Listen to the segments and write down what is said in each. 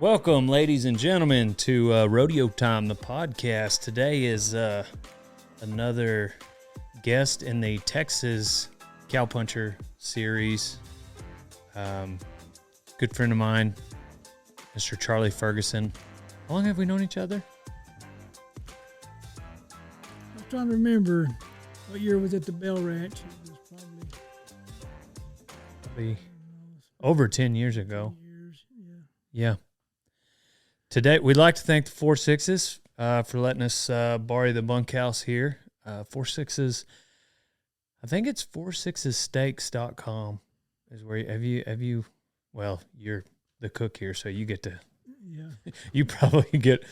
Welcome, ladies and gentlemen, to Rodeo Time, the podcast. Today is another guest in the Texas Cowpuncher series. Good friend of mine, Mr. Charlie Ferguson. How long have we known each other? I'm trying to remember what year was at the Bell Ranch. It was Probably over 10 years ago. 10 years, Yeah. Today, we'd like to thank the 4-6s for letting us borrow the bunkhouse here. 4-6s, I think it's 4-6steaks.com is where have you, well, you're the cook here, so you get to, you probably get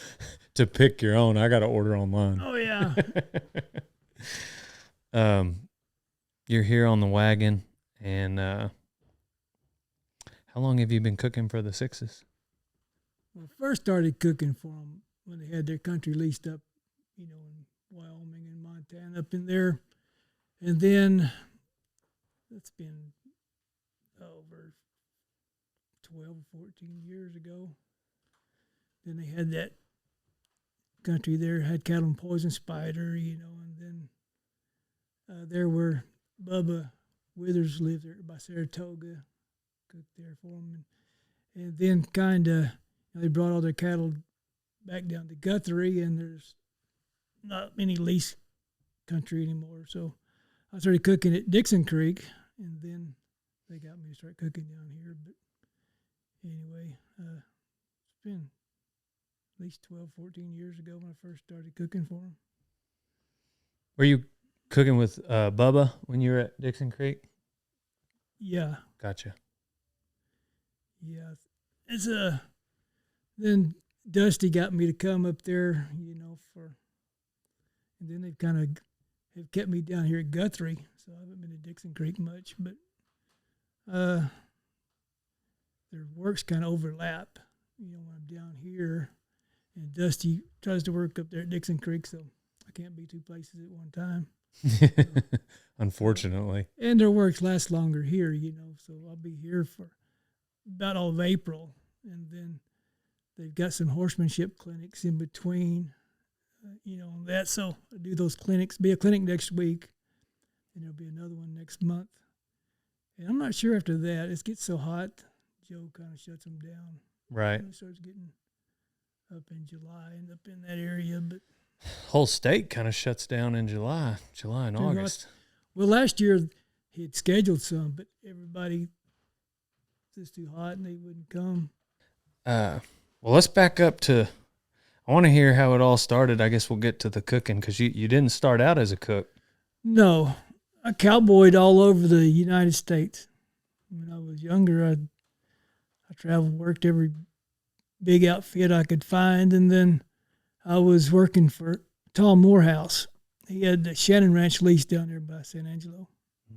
to pick your own. I got to order online. Oh, yeah. You're here on the wagon, and how long have you been cooking for the Sixes? Well, I first started cooking for them when they had their country leased up, in Wyoming and Montana, up in there. And then it's been over 12 or 14 years ago. Then they had that country there, had cattle and poison spider, and then there were Bubba Withers lived there by Saratoga, cooked there for them. And then kind of, they brought all their cattle back down to Guthrie, and there's not many lease country anymore. So I started cooking at Dixon Creek, and then they got me to start cooking down here. But anyway, it's been at least 12, 14 years ago when I first started cooking for them. Were you cooking with Bubba when you were at Dixon Creek? Yeah. Gotcha. Yeah. It's then Dusty got me to come up there, and then they've kind of have kept me down here at Guthrie, so I haven't been to Dixon Creek much, but their works kind of overlap, when I'm down here, and Dusty tries to work up there at Dixon Creek, so I can't be two places at one time. Unfortunately. And their works last longer here, so I'll be here for about all of April, and then they've got some horsemanship clinics in between, that. So I do those clinics, be a clinic next week, and there'll be another one next month. And I'm not sure after that. It gets so hot, Joe kind of shuts them down. Right. It starts getting up in July and up in that area. But whole state kind of shuts down in July and August. Well, last year he had scheduled some, but everybody was too hot and they wouldn't come. Well, let's back up to, I want to hear how it all started. I guess we'll get to the cooking because you didn't start out as a cook. No, I cowboyed all over the United States. When I was younger, I traveled, worked every big outfit I could find, and then I was working for Tom Morehouse. He had the Shannon Ranch lease down there by San Angelo,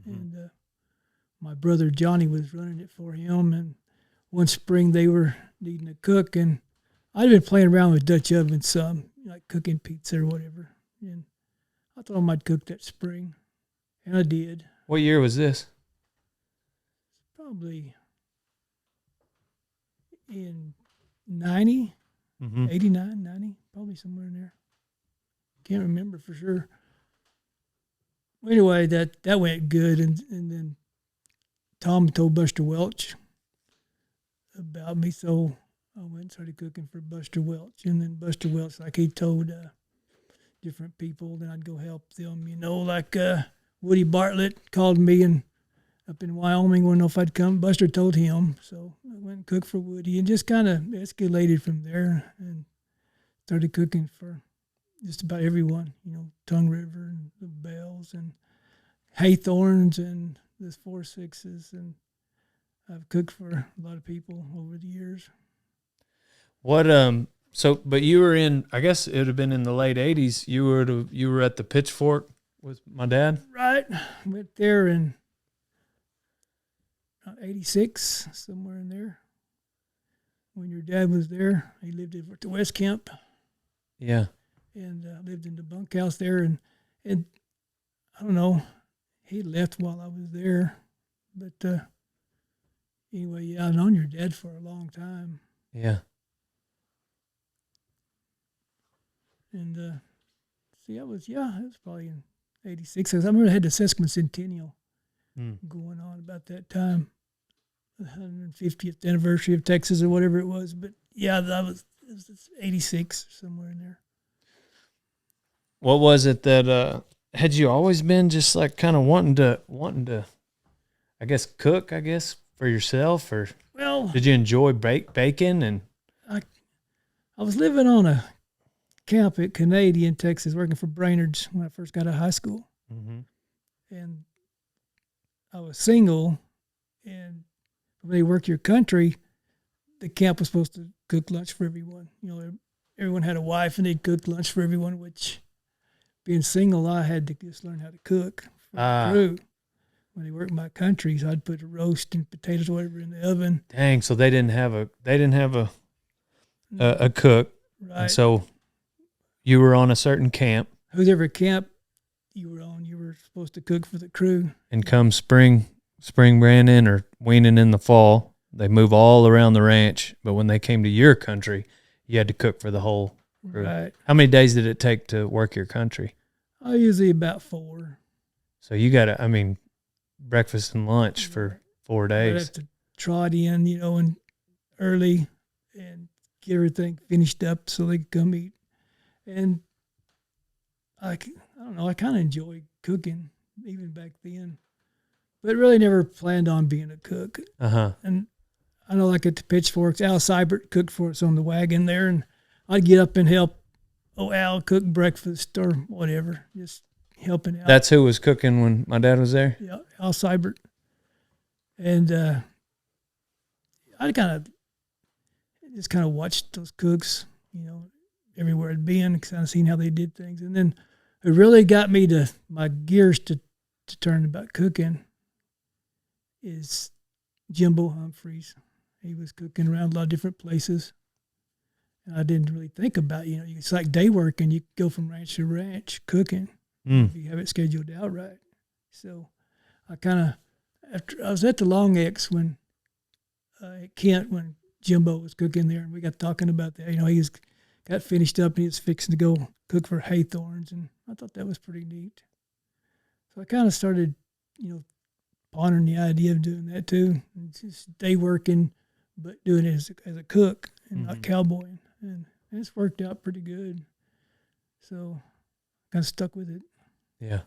and my brother Johnny was running it for him, and one spring they were needing a cook, and I'd been playing around with Dutch ovens some, like cooking pizza or whatever. And I thought I might cook that spring, and I did. What year was this? Probably in 90, 89, 90, probably somewhere in there. Can't remember for sure. Anyway, that went good, and then Tom told Buster Welch about me, so I went and started cooking for Buster Welch. And then Buster Welch, like he told different people, then I'd go help them, like Woody Bartlett called me and up in Wyoming, wanted to know if I'd come. Buster told him, so I went and cooked for Woody, and just kind of escalated from there and started cooking for just about everyone, Tongue River and the Bells and Haythorns and the 4-6s, and I've cooked for a lot of people over the years. What but you were in, I guess it would have been in the late 80s. You were at the Pitchfork with my dad? Right. Went there in 86, somewhere in there. When your dad was there, he lived at the West Camp. Yeah. And lived in the bunkhouse there, and I don't know, he left while I was there, but anyway, yeah, I've known your dad for a long time. Yeah. And see, it was probably in '86. I remember I had the Sesquicentennial going on about that time, the 150th anniversary of Texas or whatever it was. But yeah, it was '86 somewhere in there. What was it that had you always been just like kind of wanting to, I guess, cook, I guess, for yourself, or did you enjoy baking? And I was living on a camp at Canadian, Texas, working for Brainerd's when I first got out of high school. And I was single, and when you work your country, the camp was supposed to cook lunch for everyone. Everyone had a wife, and they'd cook lunch for everyone, which, being single, I had to just learn how to cook for the crew. When they worked my country, so I'd put a roast and potatoes or whatever in the oven. Dang, so they didn't have a cook. Right. And so you were on a certain camp. Whoever camp you were on, you were supposed to cook for the crew. And come spring branding or weaning in the fall, they move all around the ranch. But when they came to your country, you had to cook for the whole crew. Right. How many days did it take to work your country? Usually about 4. So you got to, breakfast and lunch for 4 days. I'd have to trot in, and early and get everything finished up so they could come eat. And I don't know, I kind of enjoyed cooking even back then, but really never planned on being a cook. And I know, like at the Pitchforks, Al Seibert cooked for us on the wagon there, and I'd get up and help Al cook breakfast or whatever, just helping out. That's who was cooking when my dad was there? Yeah, Al Seibert. And I kind of watched those cooks, everywhere I'd been, because I'd seen how they did things. And then it really got me my gears to turn about cooking is Jimbo Humphreys. He was cooking around a lot of different places. And I didn't really think about, it's like day work, and you go from ranch to ranch cooking if you have it scheduled out right. So I I was at the Long X when at Kent when Jimbo was cooking there, and we got talking about that. He got finished up and he was fixing to go cook for Haythorns, and I thought that was pretty neat. So I kind of started, pondering the idea of doing that too. It's just day working, but doing it as a cook and not cowboying. And it's worked out pretty good. So kind of stuck with it. Yeah.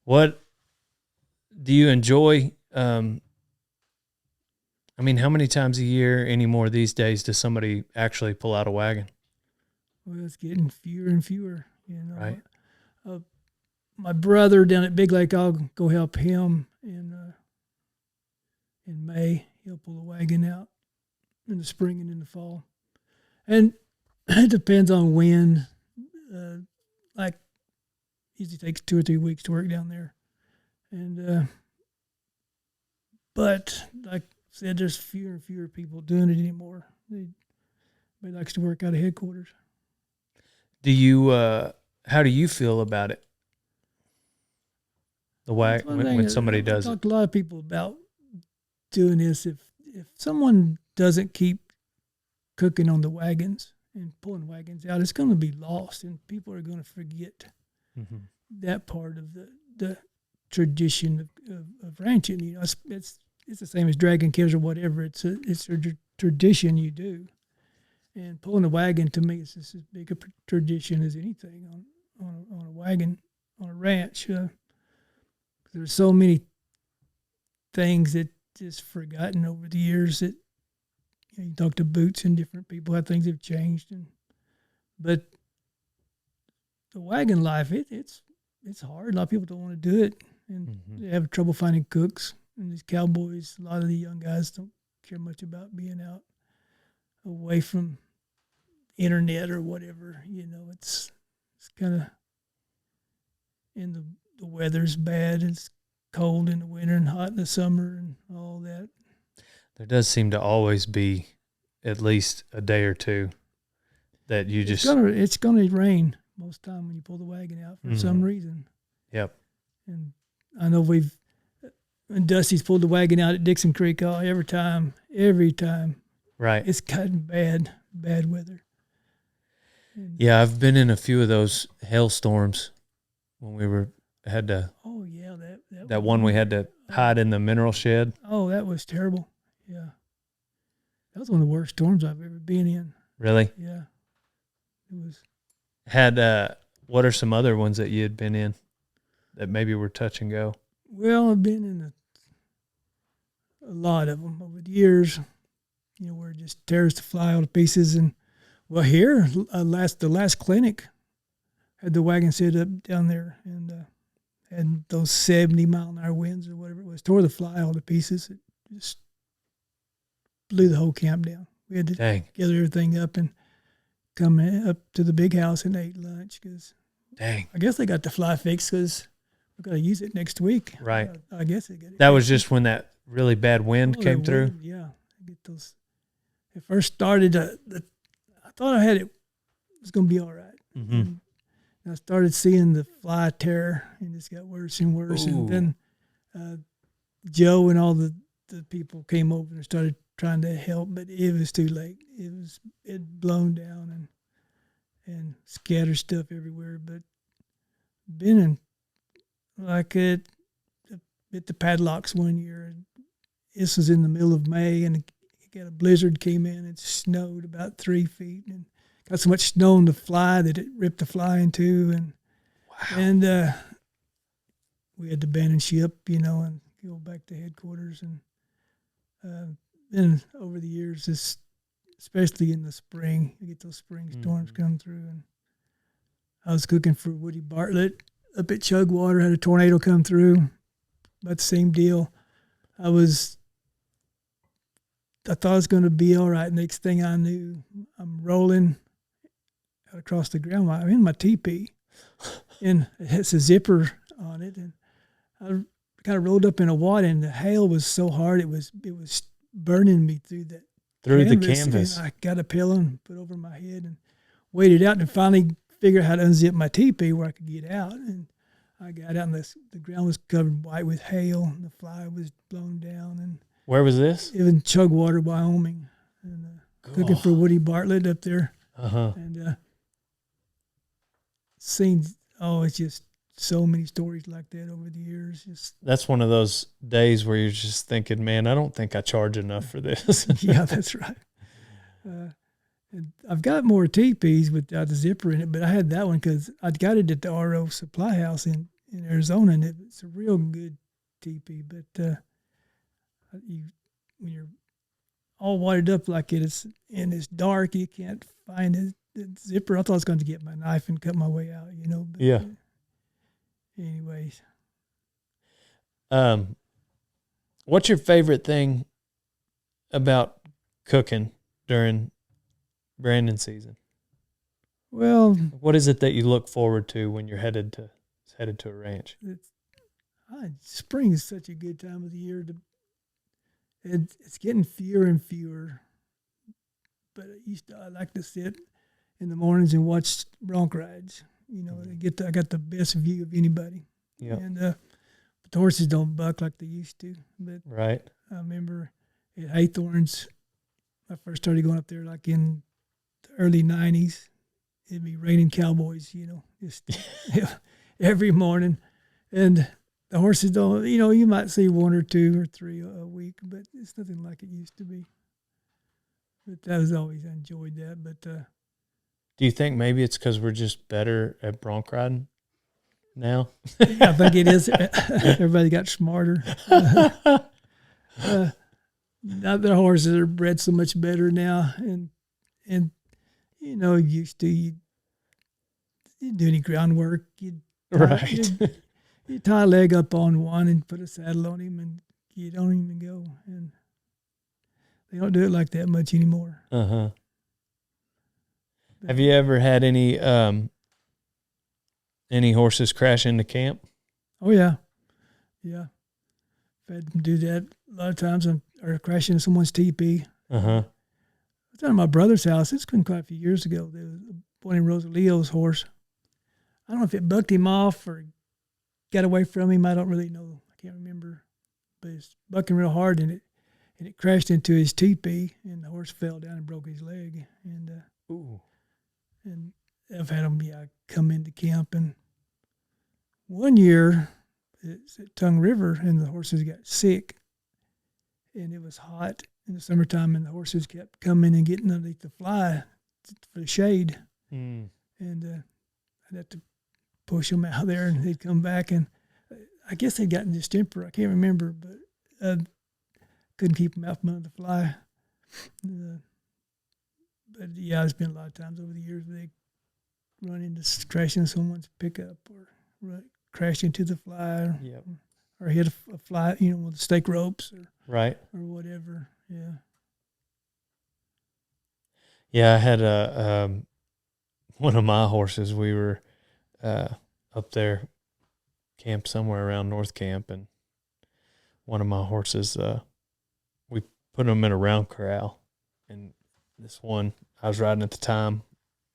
What do you enjoy? How many times a year anymore these days does somebody actually pull out a wagon? Well, it's getting fewer and fewer, Right. My brother down at Big Lake, I'll go help him in May. He'll pull a wagon out in the spring and in the fall. And it depends on when. Usually takes 2 or 3 weeks to work down there. And but like I said, there's fewer and fewer people doing it anymore. Everybody likes to work out of headquarters. Do you? How do you feel about it? The wagon when somebody does it. I've talked to a lot of people about doing this. If someone doesn't keep cooking on the wagons and pulling wagons out, it's going to be lost, and people are going to forget that part of the tradition of ranching. It's the same as dragging kids or whatever. It's a tradition you do, and pulling a wagon to me is just as big a tradition as anything on a wagon on a ranch. There's so many things that just forgotten over the years that you talk to Boots and different people how things have changed, but the wagon life it's hard. A lot of people don't want to do it, and they have trouble finding cooks. And these cowboys, a lot of the young guys don't care much about being out away from internet or whatever. It's kind of, and the weather's bad. It's cold in the winter and hot in the summer and all that. There does seem to always be at least a day or two that you it's gonna rain most time when you pull the wagon out for some reason. Yep. And I know when Dusty's pulled the wagon out at Dixon Creek, every time. Right. It's gotten bad weather. And, Yeah, I've been in a few of those hailstorms when we had to. oh yeah, That one we had to hide in the mineral shed. Oh, that was terrible. Yeah, that was one of the worst storms I've ever been in. Really? Yeah, it was. What are some other ones that you had been in that maybe were touch and go? Well, I've been in a lot of them over the years. You know, where it just tears the fly all to pieces. And well, here the last clinic had the wagon set up down there and had those 70-mile-an-hour winds or whatever it was, tore the fly all to pieces. It just blew the whole camp down. We had to gather everything up and come up to the big house and ate lunch because I guess they got the fly fixed because we're going to use it next week. Right. I guess they got it. That was just when that really bad wind came through? Wind, yeah. I get those. It first started, I thought I had it was going to be all right. Mm-hmm. And I started seeing the fly tear, and it's got worse and worse. Ooh. And then Joe and all the people came over and started trying to help, but it was too late. It blown down and scattered stuff everywhere. But been in like at the padlocks one year, and this was in the middle of May, and it got a blizzard came in. It snowed about 3 feet, and got so much snow on the fly that it ripped the fly in two. And and we had to abandon ship, you know, and go back to headquarters. And then over the years, especially in the spring, you get those spring storms come through. And I was cooking for Woody Bartlett up at Chugwater, had a tornado come through. About the same deal. I thought it was going to be all right. Next thing I knew, I'm rolling out across the ground. I'm in my teepee, and it has a zipper on it. And I kind of rolled up in a wad, and the hail was so hard it was burning me through the canvas. And I got a pillow and put over my head and waited out, and finally figured out how to unzip my teepee where I could get out. And I got out, and the ground was covered white with hail, and the fly was blown down. And where was this? It was in Chugwater, Wyoming, and cooking for Woody Bartlett up there. And seen, it's just so many stories like that over the years. That's one of those days where you're just thinking, man, I don't think I charge enough for this. Yeah, that's right. And I've got more teepees without the zipper in it, but I had that one because I'd got it at the RO Supply House in Arizona, and it's a real good teepee. But when you're all wadded up like it's dark, you can't find the zipper. I thought I was going to get my knife and cut my way out, you know. But, yeah. Anyways. What's your favorite thing about cooking during branding season? Well, what is it that you look forward to when you're headed to a ranch? Spring is such a good time of the year. It's getting fewer and fewer, but I like to sit in the mornings and watch bronc rides. You know, I got the best view of anybody. Yeah. And but the horses don't buck like they used to. But right. I remember at Haythorns, I first started going up there like in the early 90s. It'd be raining cowboys, you know, just every morning. And the horses don't, you know, you might see one or two or three a week, but it's nothing like it used to be. But I enjoyed that. But do you think maybe it's because we're just better at bronc riding now? Yeah, I think it is. Everybody got smarter. Now their horses are bred so much better now, and you know, used to you do any groundwork, you tie a leg up on one and put a saddle on him, and you don't even go. And they don't do it like that much anymore. Have you ever had any horses crash into camp? Oh yeah. I've had them do that a lot of times, or crash into someone's teepee. I was down at my brother's house. It's been quite a few years ago. There was one in Rosalio's horse. I don't know if it bucked him off or got away from him. I don't really know. I can't remember. But it's bucking real hard, and it crashed into his teepee, and the horse fell down and broke his leg. And I've had them, come into camp. And one year, it's at Tongue River, and the horses got sick. And it was hot in the summertime, and the horses kept coming and getting underneath the fly for the shade. Mm. And I'd have to push them out there, and they'd come back. And I guess they'd gotten distemper. I can't remember, but couldn't keep them out from under the fly. But yeah, there's been a lot of times over the years where they run into crashing someone's pickup or crash into the fly, or hit a fly, with the stake ropes or whatever. Yeah. Yeah, I had one of my horses. We were up there, camped somewhere around North Camp, and one of my horses, we put him in a round corral, and this one I was riding at the time,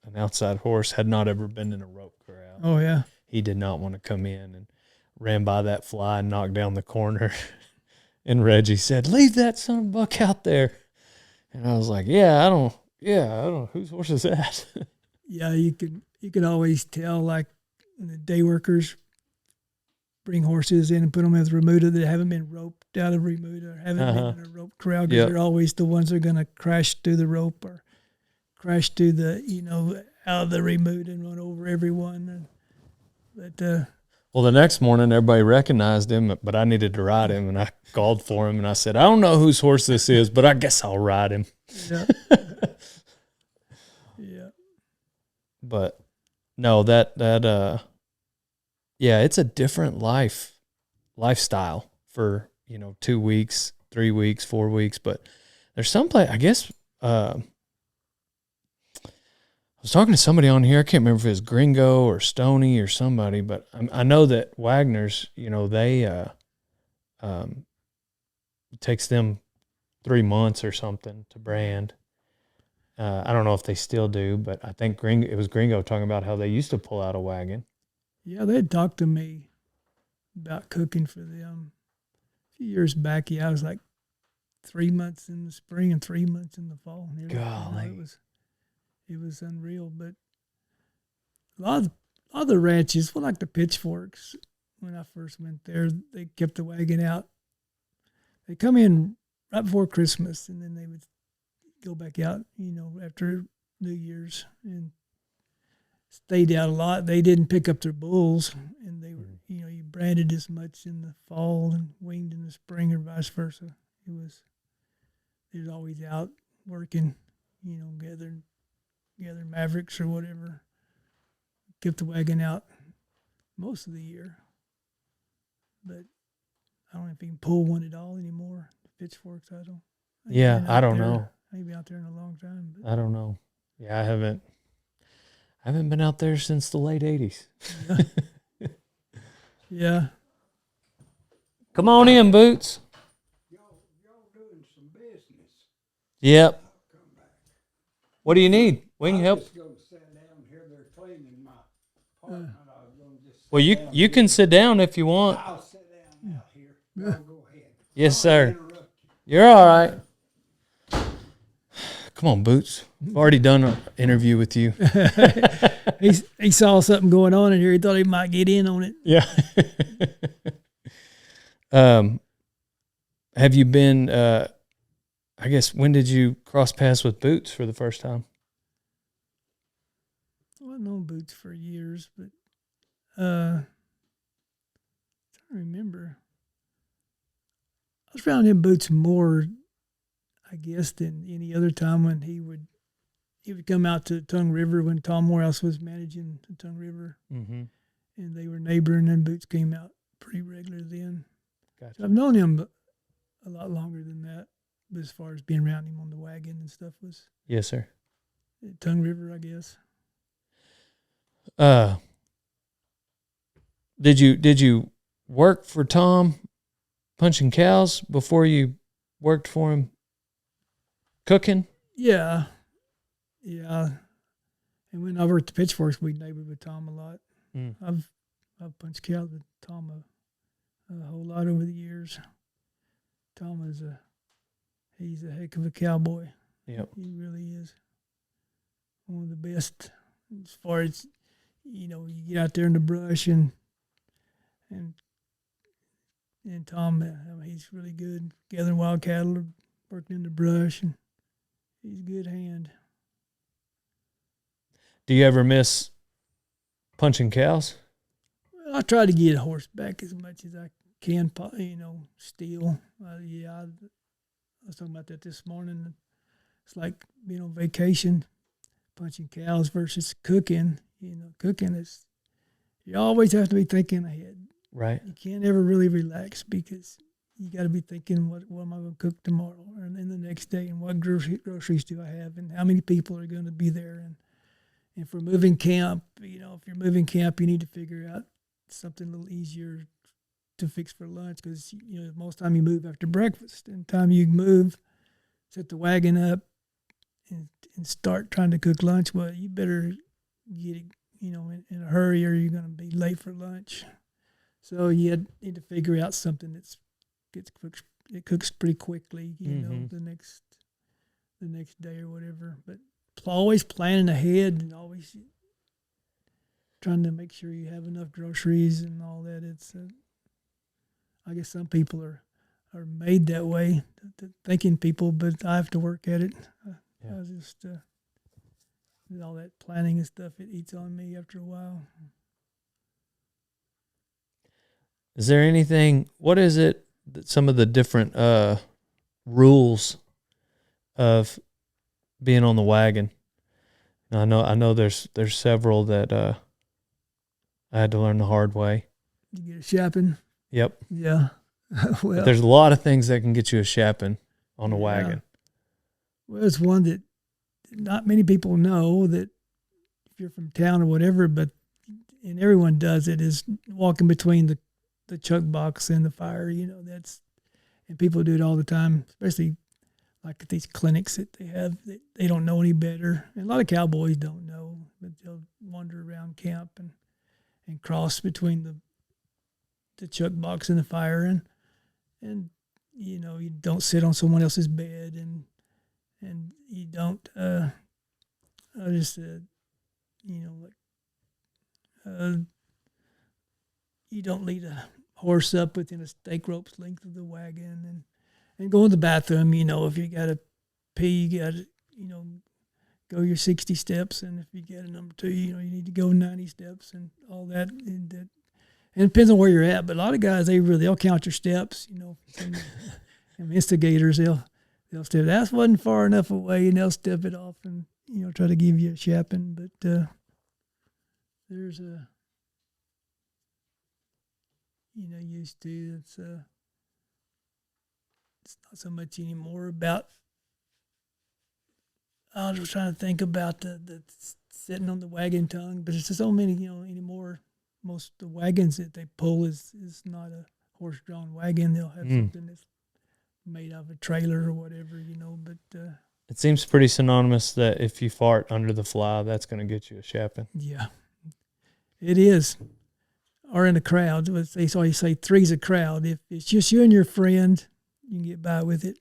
an outside horse, had not ever been in a rope corral. Oh yeah. He did not want to come in, and ran by that fly and knocked down the corner. And Reggie said, "Leave that son of a buck out there." And I was like, I don't know. Whose horse is that? Yeah, you could always tell, like, when the day workers bring horses in and put them in the remuda that haven't been roped out of remuda or haven't been in a rope corral, because they're always the ones that are going to crash through the rope or crash through the, out of the remuda and run over everyone. Well, the next morning, everybody recognized him, but I needed to ride him, and I called for him, and I said, "I don't know whose horse this is, but I guess I'll ride him." Yeah. Yeah. But no, it's a different lifestyle for, 2 weeks, 3 weeks, 4 weeks. But there's some place, I guess, I was talking to somebody on here. I can't remember if it was Gringo or Stoney or somebody, but I know that Wagner's, they it takes them 3 months or something to brand. I don't know if they still do, but I think it was Gringo talking about how they used to pull out a wagon. Yeah, they had talked to me about cooking for them a few years back. Yeah, I was like 3 months in the spring and 3 months in the fall. Golly. It was unreal. But a lot of the ranches, like the Pitchforks, when I first went there, they kept the wagon out. They come in right before Christmas, and then they would go back out, after New Year's, and stayed out a lot. They didn't pick up their bulls, and they were, you branded as much in the fall and weaned in the spring, or vice versa. They was always out working, gathering mavericks or whatever. Kept the wagon out most of the year, but I don't know if you can pull one at all anymore. Pitchforks, I don't. I don't know. I ain't been out there in a long time. But. I don't know. Yeah, I haven't been out there since the late 80s. Yeah. Yeah. Come on in, Boots. Y'all doing some business. Yep. What do you need? We can help. I'm just going to sit down here. They're cleaning my apartment. I was going to just Well, you can sit down if you want. I'll sit down out here. Y'all go ahead. Yes, sir. You're all right. Come on, Boots. I've already done an interview with you. He saw something going on in here. He thought he might get in on it. Yeah. Have you been, I guess, when did you cross paths with Boots for the first time? Well, I've known Boots for years, but I don't remember. I was around him Boots more, I guess, than any other time when he would come out to Tongue River when Tom Morehouse was managing the Tongue River. Mm-hmm. And they were neighboring, and Boots came out pretty regular then. Gotcha. So I've known him a lot longer than that, but as far as being around him on the wagon and stuff was Yes, sir. at Tongue River, I guess. Did you work for Tom punching cows before you worked for him cooking? Yeah. Yeah. And when I worked at Pitchforks, we neighbored with Tom a lot. Mm. I've punched cows with Tom a whole lot over the years. Tom he's a heck of a cowboy. Yep. He really is one of the best As far as, you get out there in the brush and Tom, he's really good gathering wild cattle, working in the brush, and he's a good hand. Do you ever miss punching cows? Well, I try to get a horse back as much as I can, steal. I was talking about that this morning. It's like being on vacation, punching cows versus cooking. Cooking is, you always have to be thinking ahead. Right. You can't ever really relax because you got to be thinking, what am I going to cook tomorrow and then the next day, and what groceries do I have, and how many people are going to be there, and for moving camp, if you're moving camp, you need to figure out something a little easier to fix for lunch because most time you move after breakfast, and time you move, set the wagon up, and start trying to cook lunch. Well, you better get it, in a hurry, or you're going to be late for lunch. So you need to figure out something that cooks pretty quickly, the next day or whatever. But always planning ahead and always trying to make sure you have enough groceries and all that. It's I guess some people are made that way, thinking people, but I have to work at it. I just all that planning and stuff, it eats on me after a while. Is there anything? What is it that some of the different rules of being on the wagon? I know. There's several that I had to learn the hard way. You get a shapping. Yep. Yeah. Well, there's a lot of things that can get you a shapping on the wagon. Well, it's one that not many people know, that if you're from town or whatever, and everyone does it, is walking between the chuck box and the fire. And people do it all the time, especially like at these clinics that they have. They don't know any better. And a lot of cowboys don't know, but they'll wander around camp and cross between the chuck box and the fire, and you don't sit on someone else's bed, and you don't you don't lead a horse up within a stake rope's length of the wagon, and go in the bathroom. If you got to pee, you got to go your 60 steps, and if you get a number 2, you need to go 90 steps and all that. And it depends on where you're at, but a lot of guys, they'll count your steps. And instigators, they'll step. That wasn't far enough away, and they'll step it off and try to give you a shapping. But there's used to. It's not so much anymore about. I was trying to think about the sitting on the wagon tongue, but it's just so many anymore. Most of the wagons that they pull is not a horse-drawn wagon. They'll have something that's made out of a trailer or whatever, but it seems pretty synonymous that if you fart under the fly, that's going to get you a shapping. Yeah, it is. Or in a crowd, they always say 3's a crowd. If it's just you and your friend, you can get by with it.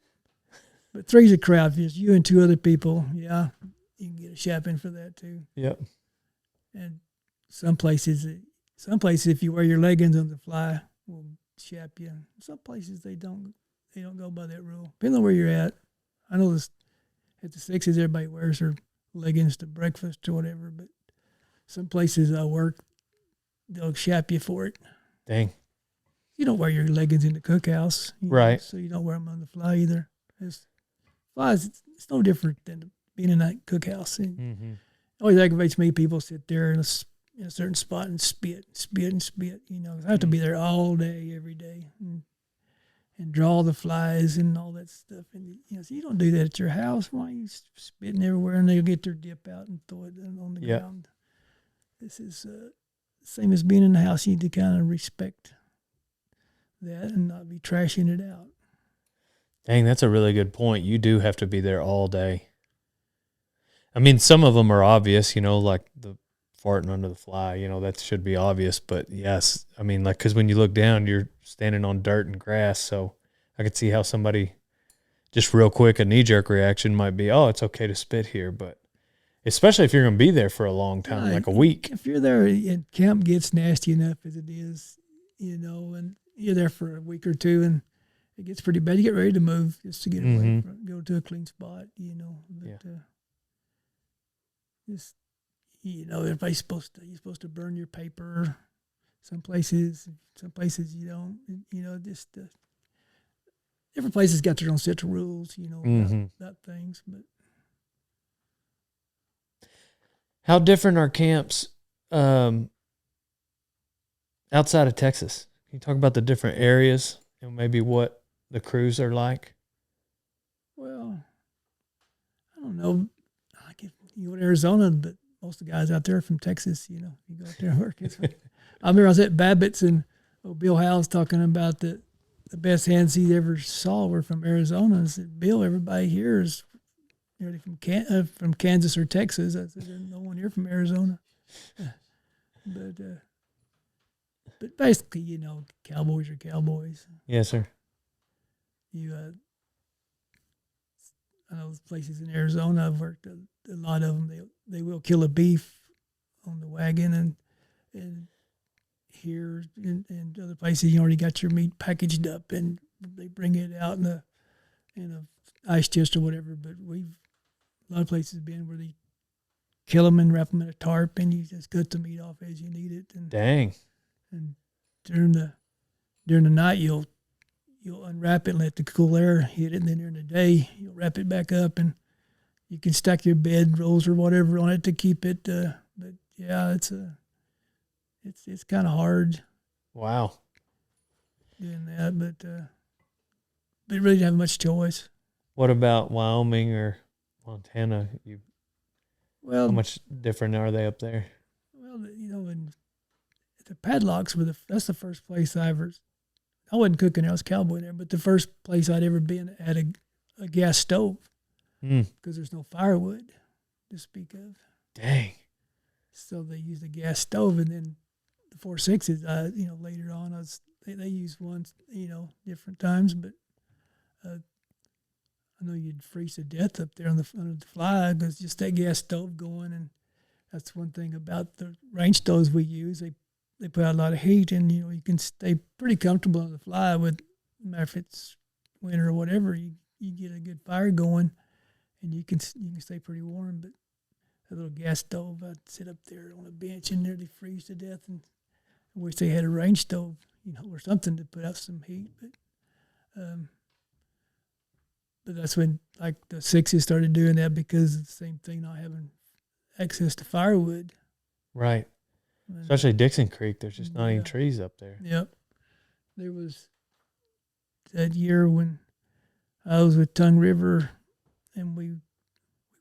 But 3's a crowd. If it's you and 2 other people, you can get a shapping for that too. Yep. And some places, if you wear your leggings on the fly, will shap you. Some places they don't go by that rule. Depending on where you're at. I know this at the Sixes, everybody wears their leggings to breakfast or whatever, but some places I work, they'll shap you for it. Dang. You don't wear your leggings in the cookhouse. Right. So you don't wear them on the fly either. It's no different than being in that cookhouse. And it always aggravates me. People sit there in a certain spot and spit. I have to be there all day, every day, and draw the flies and all that stuff. And so you don't do that at your house. Why are you spitting everywhere? And they'll get their dip out and throw it on the ground. This is same as being in the house. You need to kind of respect that and not be trashing it out. Dang, that's a really good point. You do have to be there all day. I mean, some of them are obvious, like the farting under the fly, that should be obvious. But yes, I mean, like, because when you look down, you're standing on dirt and grass. So I could see how somebody, just real quick, a knee-jerk reaction might be, oh, it's okay to spit here. But especially if you're going to be there for a long time, Right. like a week. If you're there and camp gets nasty enough as it is, and you're there for a week or two and it gets pretty bad, you get ready to move just to get away Mhm. from go to a clean spot, But, just, everybody's you're supposed to burn your paper. Some places you don't, every place has got their own set of rules, Mhm. about things, but How different are camps outside of Texas? Can you talk about the different areas and maybe what the crews are like? well, I don't know. Like if you go to Arizona, but most of the guys out there are from Texas. You go out there and work. I remember I was at Babbitt's and Bill Howe's talking about the best hands he ever saw were from Arizona. I said, Bill, everybody here is nearly from Kansas or Texas. I said, there's no one here from Arizona. But basically, cowboys are cowboys. Yes, sir. I know places in Arizona I've worked a lot of them. They will kill a beef on the wagon, and here and other places you already got your meat packaged up and they bring it out in a ice chest or whatever. But a lot of places been where they kill them and wrap them in a tarp and you just cut the meat off as you need it. And Dang. And during the night you'll unwrap it and let the cool air hit it, and then during the day you'll wrap it back up and you can stack your bed rolls or whatever on it to keep it. But yeah, it's kind of hard. Wow. Doing that, but they really didn't have much choice. What about Wyoming or Montana? Well, how much different are they up there? Well, and the padlocks that's the first place I wasn't cooking there, I was cowboy there, but the first place I'd ever been had a gas stove because there's no firewood to speak of. Dang. So they used a gas stove, and then the 4.6s, later on, they used one, different times, but I know you'd freeze to death up there under the fly because just that gas stove going, and that's one thing about the range stoves we use. They put out a lot of heat, and you can stay pretty comfortable on the fly with, no matter if it's winter or whatever. You get a good fire going, and you can stay pretty warm. But a little gas stove, I'd sit up there on a bench and nearly freeze to death. And I wish they had a range stove, or something to put out some heat. But that's when like the 6s started doing that because of the same thing, not having access to firewood. Right. Especially Dixon Creek. There's just not any trees up there. Yep. There was that year when I was with Tongue River, and we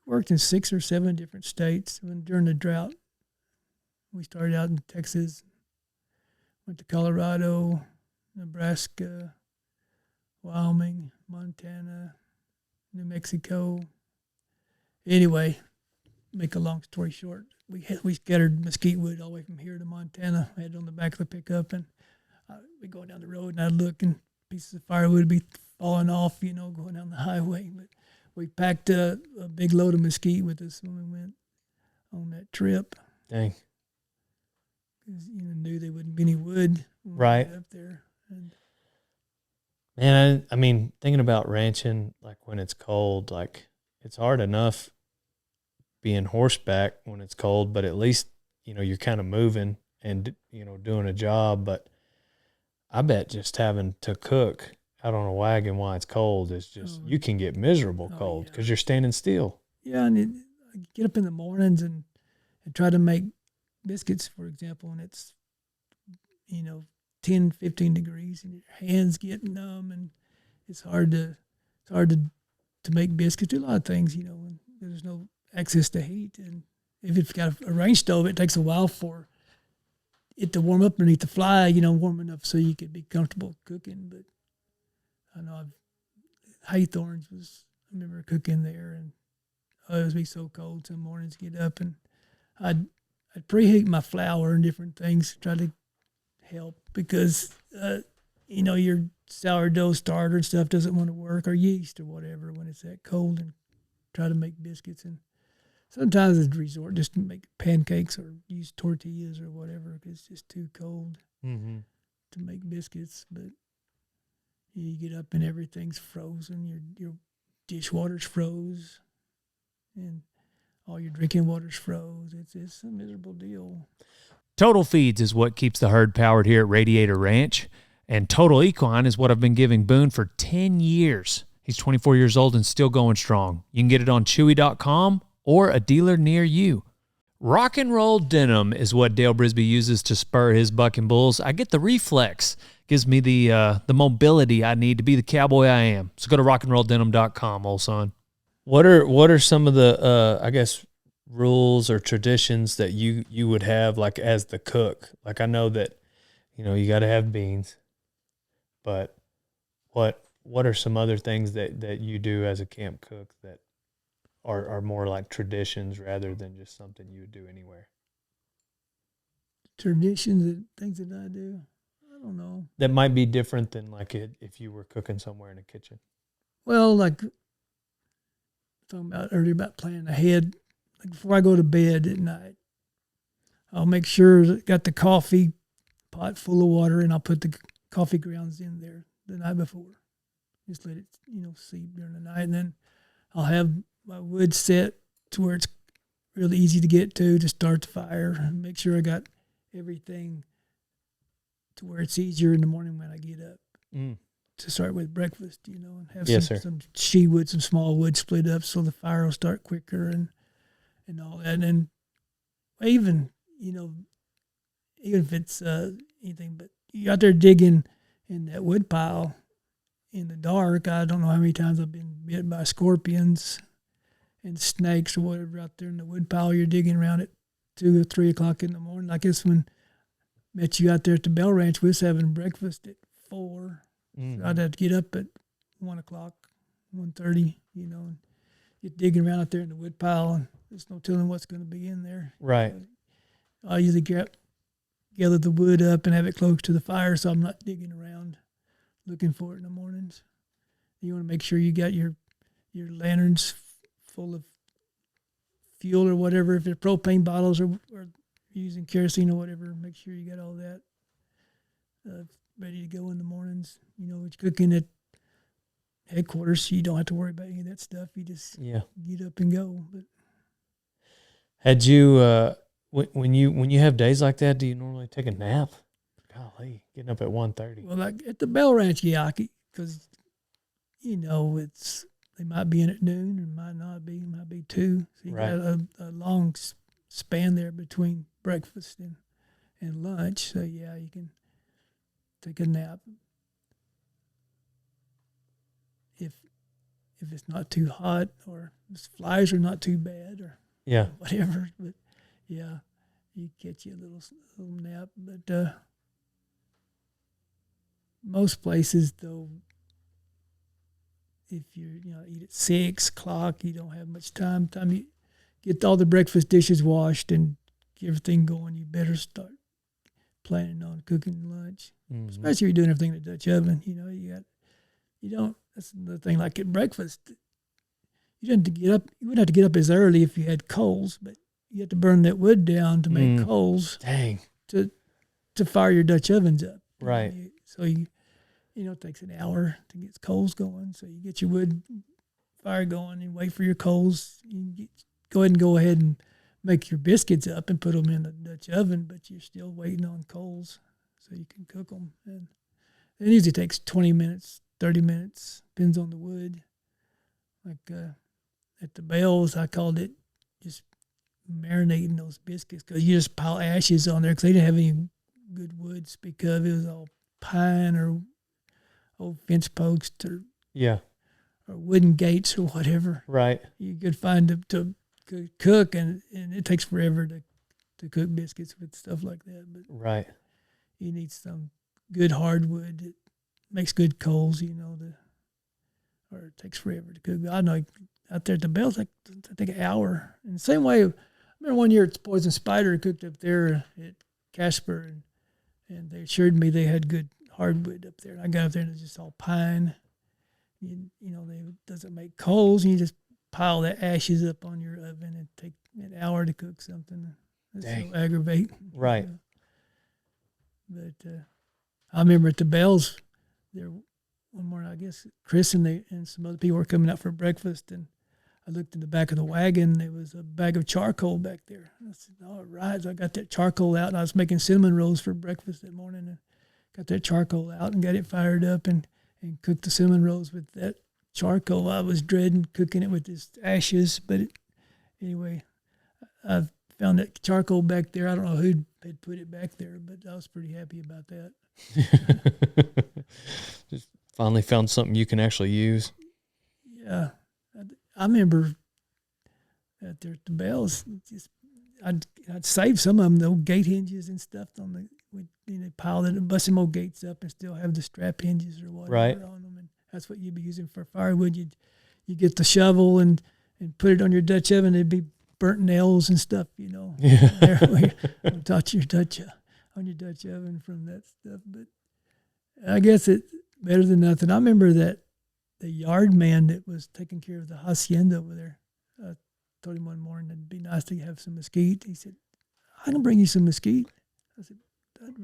worked in 6 or 7 different states during the drought. We started out in Texas, went to Colorado, Nebraska, Wyoming, Montana, New Mexico. Anyway, make a long story short, we scattered mesquite wood all the way from here to Montana. I had it on the back of the pickup, and we'd go down the road, and I'd look, and pieces of firewood would be falling off, going down the highway. But we packed a big load of mesquite with us when we went on that trip. Dang. Because knew there wouldn't be any wood right up there. And man, I mean, thinking about ranching, like when it's cold, like it's hard enough being horseback when it's cold, but at least, you're kind of moving and, doing a job. But I bet just having to cook out on a wagon while it's cold is just, you can get miserable cold because you're standing still. Yeah, and I get up in the mornings and try to make biscuits, for example, and it's, 10, 15 degrees, and your hands get numb, and it's hard to make biscuits. Do a lot of things, when there's no access to heat. And if it's got a range stove, it takes a while for it to warm up underneath the fly, warm enough so you could be comfortable cooking. But I know Haythorns I remember cooking there, and it would be so cold some mornings, get up, and I'd preheat my flour and different things to try to help because, your sourdough starter and stuff doesn't want to work, or yeast or whatever when it's that cold, and try to make biscuits. And sometimes I'd resort just to make pancakes or use tortillas or whatever because it's just too cold to make biscuits. But you get up and everything's frozen. Your dishwater's froze, and all your drinking water's froze. It's a miserable deal. Total Feeds is what keeps the herd powered here at Radiator Ranch, and Total Equine is what I've been giving Boone for 10 years. He's 24 years old and still going strong. You can get it on Chewy.com or a dealer near you. Rock and roll denim is what Dale Brisby uses to spur his bucking bulls. I get the Reflex. Gives me the mobility I need to be the cowboy I am. So go to rockandrolldenim.com, old son. What are some of the I guess rules or traditions that you would have like as the cook? Like I know that you got to have beans, but what are some other things that you do as a camp cook that are more like traditions rather than just something you would do anywhere? Traditions and things that I do? I don't know. That might be different than like if you were cooking somewhere in a kitchen. Well, like talking about earlier about planning ahead. Like before I go to bed at night, I'll make sure that I got the coffee pot full of water, and I'll put the coffee grounds in there the night before. Just let it, seep during the night, and then I'll have my wood set to where it's really easy to get to start the fire, and make sure I got everything to where it's easier in the morning when I get up to start with breakfast, and have some she wood, some small wood split up so the fire will start quicker and all that. And even if it's anything, but you're out there digging in that wood pile in the dark. I don't know how many times I've been bit by scorpions and snakes or whatever out there in the wood pile. You're digging around at 2 or 3 o'clock in the morning. I guess when met you out there at the Bell Ranch, we was having breakfast at 4. So I'd have to get up at 1 o'clock, 1:30, and get digging around out there in the wood pile, and there's no telling what's going to be in there. Right. I usually gather the wood up and have it close to the fire so I'm not digging around looking for it in the mornings. You want to make sure you got your lanterns full of fuel or whatever. If they're propane bottles or using kerosene or whatever, make sure you got all that ready to go in the mornings. When you're cooking at headquarters, you don't have to worry about any of that stuff. You just get up and go. But had you when you have days like that, do you normally take a nap? Golly, getting up at 1:30. Well, like at the Bell Ranch, because it's they might be in at noon, or might not be. It might be 2. So you got a long span there between breakfast and lunch. So yeah, you can take a nap if it's not too hot or the flies are not too bad or whatever. But yeah, you catch you a little nap. But most places though, if you eat at 6 o'clock, you don't have much time. Time you get all the breakfast dishes washed and get everything going, you better start planning on cooking lunch. Especially if you're doing everything in the Dutch oven. That's the thing. Like at breakfast, you wouldn't have to get up as early if you had coals, but you have to burn that wood down to make coals. Dang. To fire your Dutch ovens up. Right. So it takes an hour to get coals going. So you get your wood fire going and wait for your coals. Go ahead and make your biscuits up and put them in the Dutch oven, but you're still waiting on coals so you can cook them. And it usually takes 20 minutes, 30 minutes, depends on the wood. Like at the Bells, I called it just marinating those biscuits because you just pile ashes on there because they didn't have any good wood to speak of. It was all pine or old fence posts or wooden gates or whatever. Right. You could find to cook, and it takes forever to cook biscuits with stuff like that. But right. You need some good hardwood that makes good coals, or it takes forever to cook. I know out there at the Bells, I take an hour. In the same way, I remember one year at Poison Spider, I cooked up there at Casper, and they assured me they had good hardwood up there. And I got up there and it's just all pine. They doesn't make coals, and you just pile the ashes up on your oven and take an hour to cook something. It's Dang. so aggravating. Right. But I remember at the Bells, there one morning, I guess Chris and some other people were coming out for breakfast, and I looked in the back of the wagon. There was a bag of charcoal back there. I said, "All right." So I got that charcoal out, and I was making cinnamon rolls for breakfast that morning, and got that charcoal out and got it fired up and cooked the cinnamon rolls with that charcoal. I was dreading cooking it with this ashes, but anyway, I found that charcoal back there. I don't know who had put it back there, but I was pretty happy about that. Just finally found something you can actually use. Yeah. I remember at the Bells, I'd save some of them, the old gate hinges and stuff on the, pile it and bust them old gates up and still have the strap hinges or whatever on them. And that's what you'd be using for firewood. You get the shovel and put it on your Dutch oven. It'd be burnt nails and stuff, Yeah. I'll touch your Dutch oven from that stuff. But I guess it's better than nothing. I remember that the yard man that was taking care of the hacienda over there, I told him one morning it'd be nice to have some mesquite. He said, "I can bring you some mesquite." I said, I'd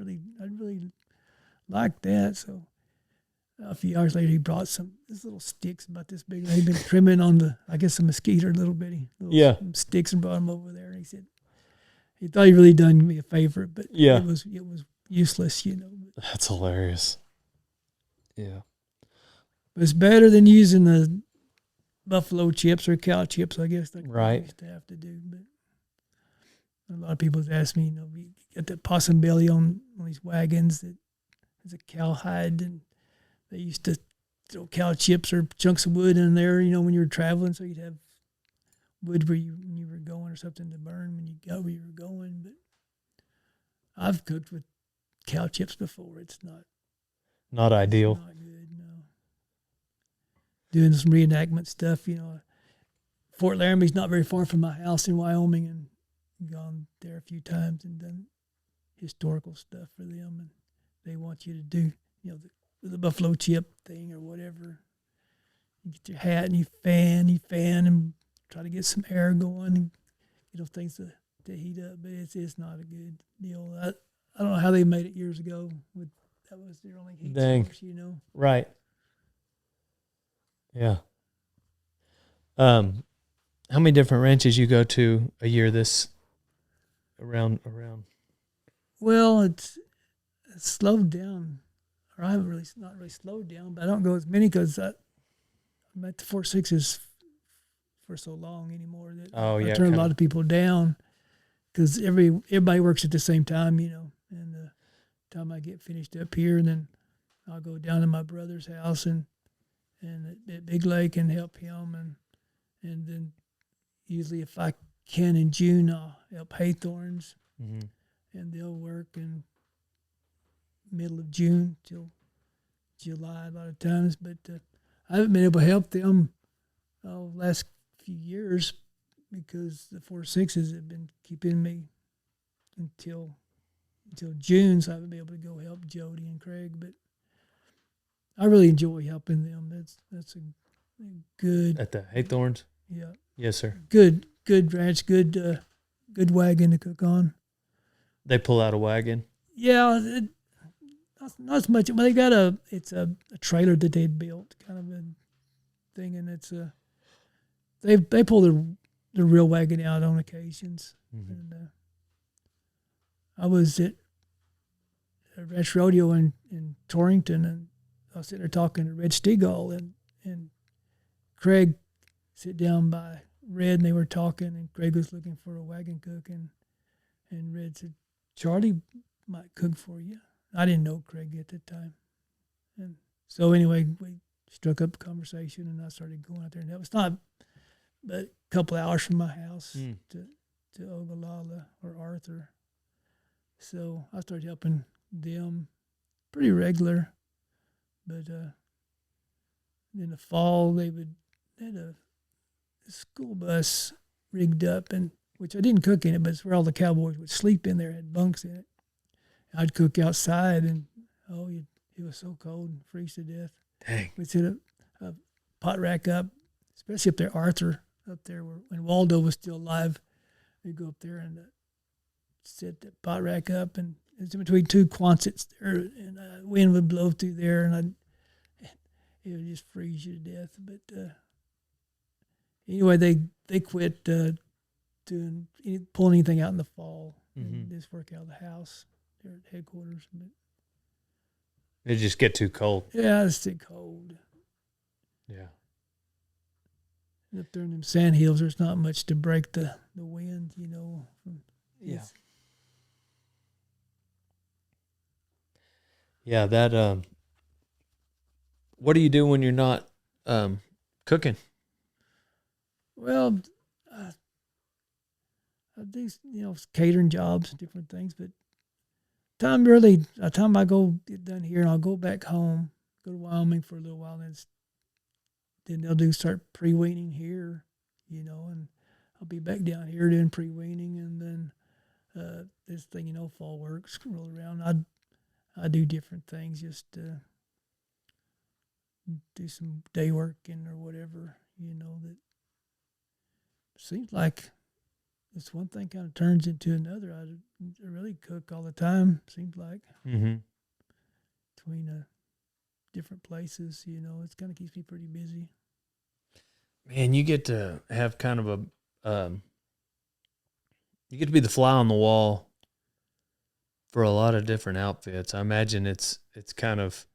really like that. So a few hours later, he brought these little sticks about this big. He'd been trimming on the mesquite or little bitty some sticks and brought them over there. And he said he thought he really done me a favor, but it was useless, That's hilarious. Yeah. But it's better than using the buffalo chips or cow chips, I guess. Like right. We used to have to do, but a lot of people have asked me, we got that possum belly on these wagons that is a cowhide, and they used to throw cow chips or chunks of wood in there, when you were traveling, so you'd have wood when you were going or something to burn when you got where you were going. But I've cooked with cow chips before. It's not ideal. It's not good, no. Doing some reenactment stuff, Fort Laramie's not very far from my house in Wyoming, and gone there a few times and done historical stuff for them, and they want you to do, the buffalo chip thing or whatever. You get your hat and you fan and try to get some air going and things to heat up, but it's not a good deal. I don't know how they made it years ago. That was their only heat source, Right. Yeah. How many different ranches you go to a year this around? Well, it's slowed down, or I haven't not really slowed down, but I don't go as many because I'm at the 4.6s for so long anymore that I turn a lot of people down because everybody works at the same time, and the time I get finished up here, and then I'll go down to my brother's house and at Big Lake and help him, and then usually if I can in June, I'll help Haythorns, and they'll work in middle of June till July a lot of times, but I haven't been able to help them last few years because the 4.6s have been keeping me until June, so I haven't been able to go help Jody and Craig, but I really enjoy helping them. That's a good At the Haythorns? Yeah. Yes, sir. Good ranch, good wagon to cook on. They pull out a wagon? Yeah, not as much. Well, they got it's a trailer that they built, kind of a thing, and it's they pull the real wagon out on occasions. And I was at a ranch rodeo in Torrington, and I was sitting there talking to Red Stegall, and Craig sit down by Red, and they were talking, and Craig was looking for a wagon cook, and Red said, "Charlie might cook for you." I didn't know Craig at the time. And so anyway, we struck up a conversation, and I started going out there, and it was not but a couple hours from my house to Ogallala or Arthur. So I started helping them pretty regular. But in the fall, they had a school bus rigged up, and which I didn't cook in it, but it's where all the cowboys would sleep in there. It had bunks in it. I'd cook outside, and it was so cold and freeze to death. Dang. We'd set a pot rack up, especially up there, Arthur, up there when Waldo was still alive. We go up there and set the pot rack up, and it's in between two Quonsets there, and wind would blow through there, and it would just freeze you to death. But anyway, they quit pulling anything out in the fall. And just work out of the house there at headquarters. But It just get too cold. yeah, it's too cold. Yeah. And up there in them sand hills, there's not much to break the wind, you know. Yeah, that what do you do when you're not cooking? Well, I do, catering jobs, different things, but time I go get done here and I'll go back home, go to Wyoming for a little while, and then they'll start pre-weaning here, and I'll be back down here doing pre-weaning, and then this thing, fall works roll around. I do different things, just do some day working or whatever, that seems like this one thing kind of turns into another. I really cook all the time, seems like, between different places, it kind of keeps me pretty busy. Man, you get to have kind of you get to be the fly on the wall for a lot of different outfits. I imagine it's kind of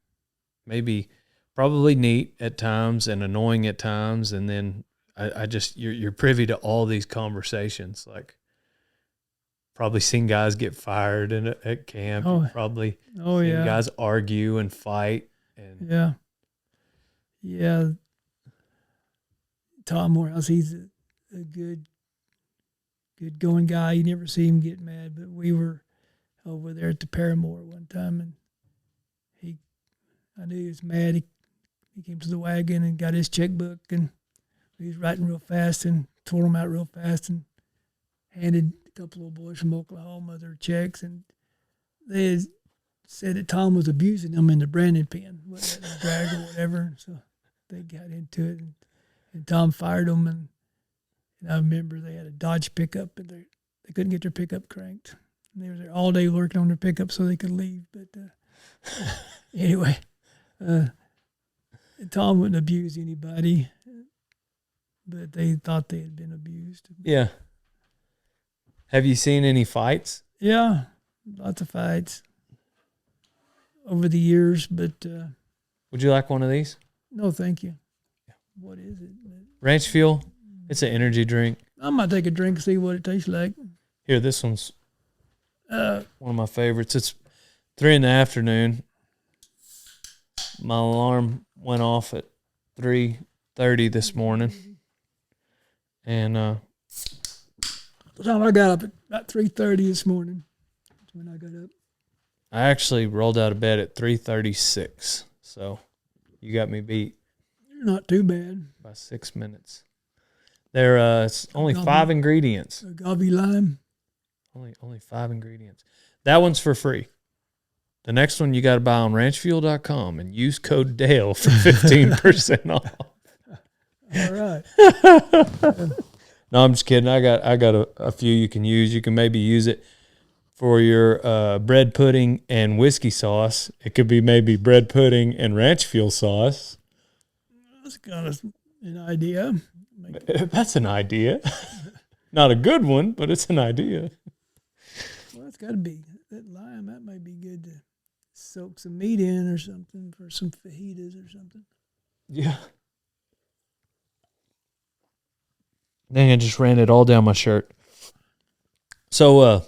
probably neat at times and annoying at times, and then I just you're privy to all these conversations. Like, probably seen guys get fired at camp. You've probably seen guys argue and fight. And yeah. Tom Morehouse, he's a good going guy. You never see him get mad. But we were over there at the Paramore one time, and I knew he was mad. He came to the wagon and got his checkbook, and he was writing real fast and tore them out real fast and handed a couple of boys from Oklahoma their checks, and they said that Tom was abusing them in the branding pen, wasn't that drag or whatever. So they got into it, and Tom fired them, and I remember they had a Dodge pickup, and they couldn't get their pickup cranked. And they were there all day working on their pickup so they could leave. But anyway, Tom wouldn't abuse anybody, but they thought they had been abused. Yeah. Have you seen any fights? Yeah, lots of fights over the years, but... would you like one of these? No, thank you. What is it? Ranch Fuel. It's an energy drink. I might take a drink and see what it tastes like. Here, this one's one of my favorites. It's 3 p.m. My alarm went off at 3:30 this morning. And the time I got up at about 3:30 this morning. That's when I got up. I actually rolled out of bed at 3:36. So you got me beat. You're not too bad. By 6 minutes. It's only 5 ingredients. Agave lime. Only 5 ingredients. That one's for free. The next one you got to buy on ranchfuel.com and use code Dale for 15% off. All right. No, I'm just kidding. I got a few you can use. You can maybe use it for your bread pudding and whiskey sauce. It could be maybe bread pudding and ranch fuel sauce. That's kind of an idea. That's an idea. Not a good one, but it's an idea. Well, it's got to be. That lime, that might be good to soak some meat in or something for some fajitas or something. Yeah. Dang, I just ran it all down my shirt. So,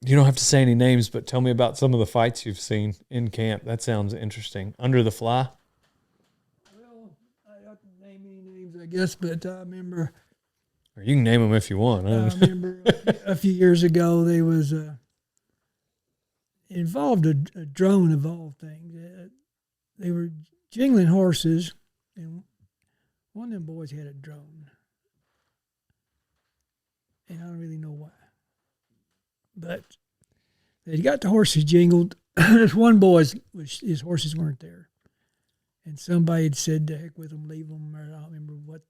you don't have to say any names, but tell me about some of the fights you've seen in camp. That sounds interesting. Under the fly? Well, I don't name any names, I guess, but I remember... Or you can name them if you want. I remember a few years ago, there was involved a drone of all things. They were jingling horses, and one of them boys had a drone. And I don't really know why. But they got the horses jingled. This one boy's, his horses weren't there. And somebody had said, to heck with them, leave them, or I don't remember what.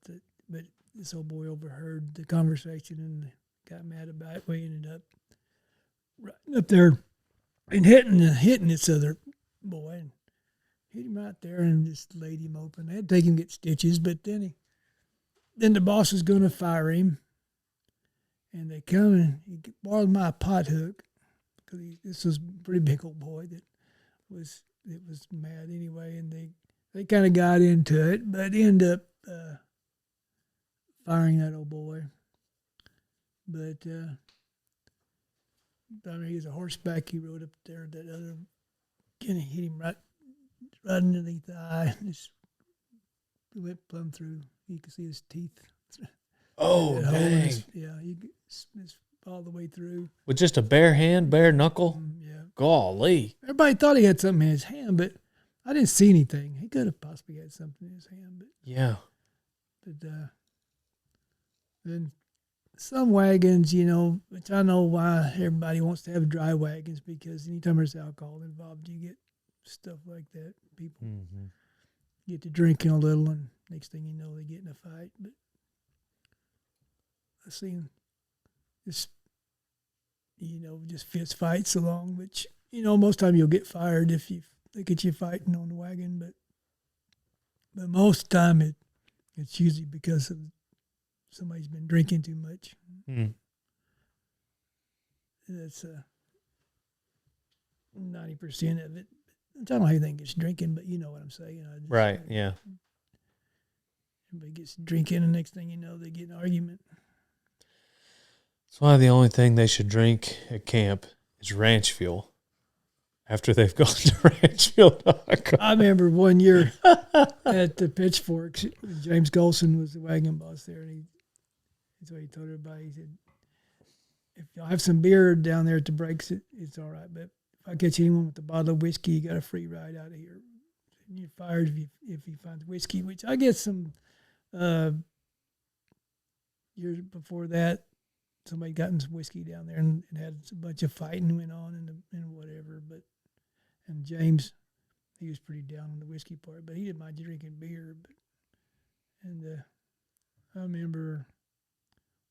But this old boy overheard the conversation and got mad about it. We ended up riding up there and hitting this other boy and hit him right there and just laid him open. They had to take him to get stitches, but then the boss was going to fire him, and they come and he borrowed my pot hook because this was a pretty big old boy that was mad anyway, and they kind of got into it, but ended up firing that old boy. But I mean, he was a horseback. He rode up there. That other kind of hit him right underneath the eye. Just went plumb through. You could see his teeth. Oh, dang. Yeah, it's all the way through. With just a bare hand, bare knuckle? Yeah. Golly. Everybody thought he had something in his hand, but I didn't see anything. He could have possibly had something in his hand. But Yeah. Then some wagons, which I know why everybody wants to have dry wagons, because anytime there's alcohol involved, you get stuff like that. People get to drinking a little, and next thing you know, they get in a fight. But I've seen this, just fist fights along, which, most time you'll get fired if they get you fighting on the wagon. But most of the time it's usually because of somebody's been drinking too much. That's 90% of it. I don't know how anything gets drinking, but you know what I'm saying. Right, yeah. Everybody gets drinking, and next thing you know, they get in an argument. That's why the only thing they should drink at camp is ranch fuel after they've gone to ranchfuel.com. I remember one year at the Pitchforks, James Golson was the wagon boss there, and that's what he told everybody. He said, if y'all have some beer down there at the breaks, it's all right. But if I catch anyone with a bottle of whiskey, you got a free ride out of here. And you're fired if you find whiskey, which I guess some years before that, somebody got in some whiskey down there and had a bunch of fighting went on and whatever. And James, he was pretty down on the whiskey part, but he didn't mind you drinking beer. I remember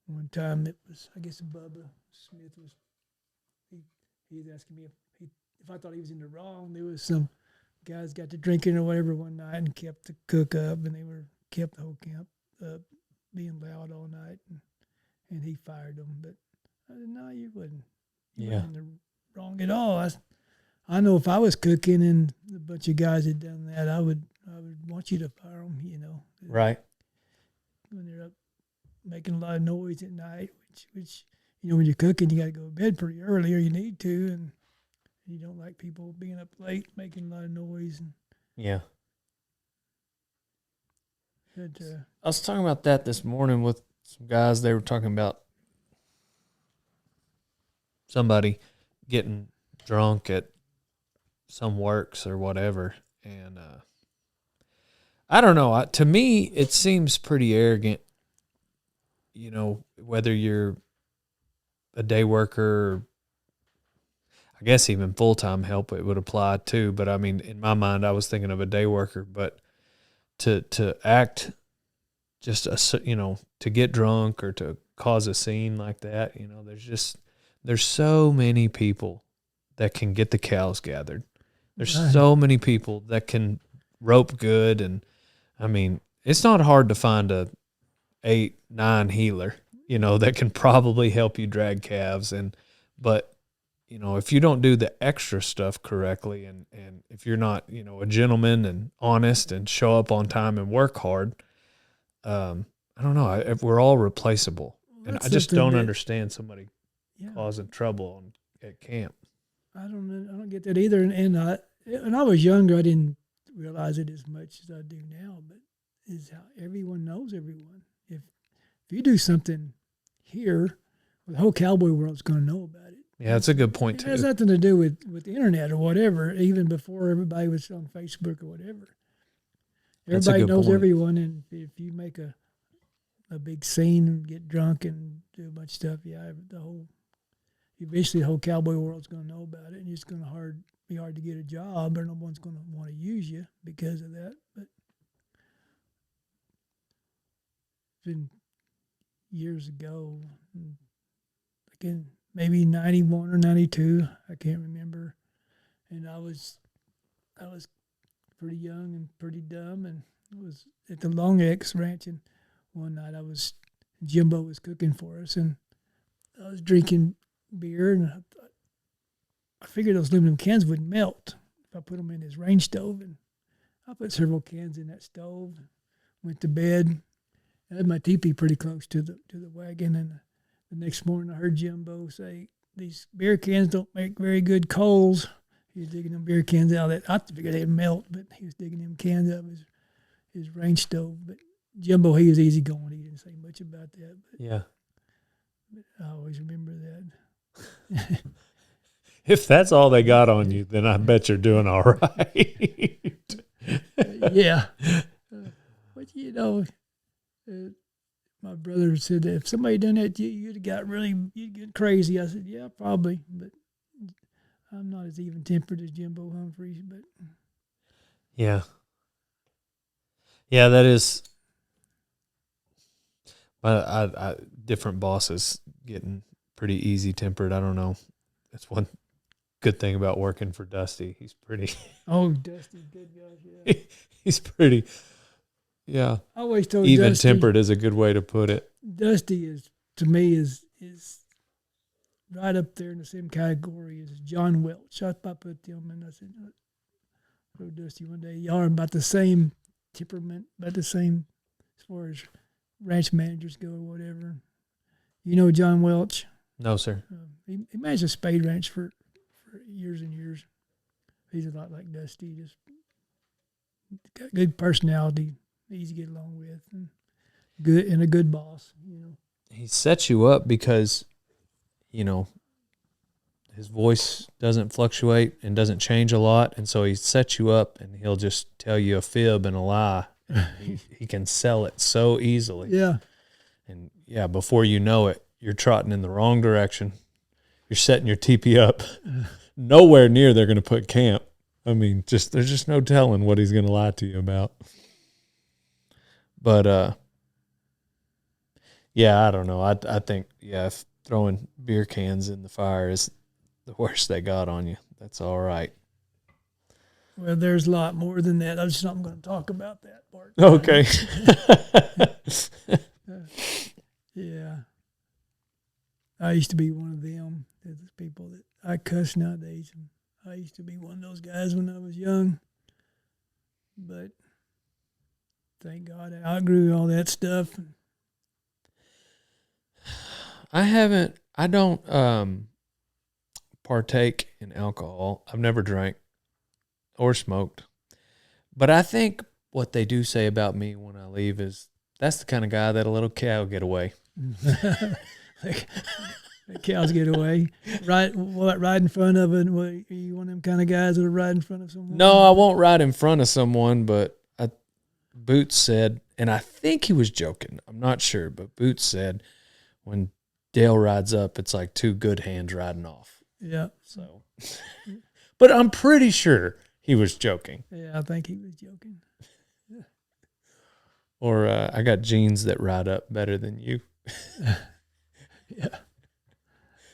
one time it was, I guess Bubba Smith he was asking me if I thought he was in the wrong. There was some guys got to drinking or whatever one night and kept the cook up, and kept the whole camp up being loud all night, and he fired them. But I said, no, you wasn't. You wasn't in the wrong at all. I know if I was cooking and a bunch of guys had done that, I would want you to fire them. Right. When they're up making a lot of noise at night, which when you're cooking, you got to go to bed pretty early, or you need to, and you don't like people being up late making a lot of noise. Yeah. But, I was talking about that this morning with some guys. They were talking about somebody getting drunk at some works or whatever, and I don't know. To me, it seems pretty arrogant. Whether you're a day worker, or I guess even full-time help, it would apply too. But I mean, in my mind, I was thinking of a day worker. But to act just to get drunk or to cause a scene like that, there's so many people that can get the cows gathered. There's so many people that can rope good, and I mean, it's not hard to find a 8-9 healer, that can probably help you drag calves. But if you don't do the extra stuff correctly, and if you're not, a gentleman and honest and show up on time and work hard, I don't know. We're all replaceable. And I just don't understand somebody causing trouble at camp. I don't get that either. And when I was younger, I didn't realize it as much as I do now. But is how everyone knows everyone. If you do something here, the whole cowboy world's going to know about it. Yeah, that's a good point too. It has nothing to do with the internet or whatever. Even before everybody was on Facebook or whatever, everybody knows everyone. And if you make a big scene and get drunk and do a bunch of stuff, eventually the whole cowboy world's going to know about it, and it's going to be hard to get a job, or no one's going to want to use you because of that. But years ago, like in maybe 91 or 92. I can't remember. And I was pretty young and pretty dumb, and I was at the Long X Ranch, and one night Jimbo was cooking for us, and I was drinking beer, and I figured those aluminum cans would melt if I put them in his range stove, and I put several cans in that stove, went to bed. I had my teepee pretty close to the wagon, and the next morning I heard Jimbo say, "These beer cans don't make very good coals." He was digging them beer cans out. I figured they'd melt, but he was digging them cans out of his range stove. But Jimbo, he was easy going. He didn't say much about that. But, Yeah. but I always remember that. If that's all they got on you, then I bet you're doing all right. Yeah. But, my brother said that if somebody done that to you, you'd get crazy. I said, yeah, probably. But I'm not as even-tempered as Jimbo Humphreys. But Yeah. Yeah, that is. I different bosses getting pretty easy-tempered. I don't know. That's one good thing about working for Dusty. He's pretty. Oh, Dusty, good gosh, yeah. He's pretty. Yeah. I always told Even-tempered is a good way to put it. Dusty is, to me, is right up there in the same category as John Welch. I put them, and I said, "Oh, Dusty, one day y'all are about the same temperament, about the same as far as ranch managers go, or whatever." You know John Welch? No, sir. He managed a spade ranch for years and years. He's a lot like Dusty, just got good personality, easy to get along with, and a good boss. He sets you up because, his voice doesn't fluctuate and doesn't change a lot, and so he sets you up, and he'll just tell you a fib and a lie. He can sell it so easily. Yeah. And yeah, before you know it, you're trotting in the wrong direction. You're setting your teepee up. Nowhere near they're going to put camp. I mean, there's just no telling what he's going to lie to you about. But yeah, I don't know. I think if throwing beer cans in the fire is the worst they got on you, that's all right. Well, there's a lot more than that. I'm just not going to talk about that part. Okay. Yeah. I used to be one of them. There's people that I cuss nowadays. And I used to be one of those guys when I was young. But thank God I outgrew all that stuff. I don't partake in alcohol. I've never drank or smoked. But I think what they do say about me when I leave is that's the kind of guy that a little cow get away. The cows get away. Right in front of it. Are you one of them kind of guys that will ride in front of someone? No, I won't ride in front of someone, but Boots said, and I think he was joking. I'm not sure, but Boots said when Dale rides up, it's like two good hands riding off. Yeah. So, but I'm pretty sure he was joking. Yeah, I think he was joking. Yeah. Or I got jeans that ride up better than you. Yeah.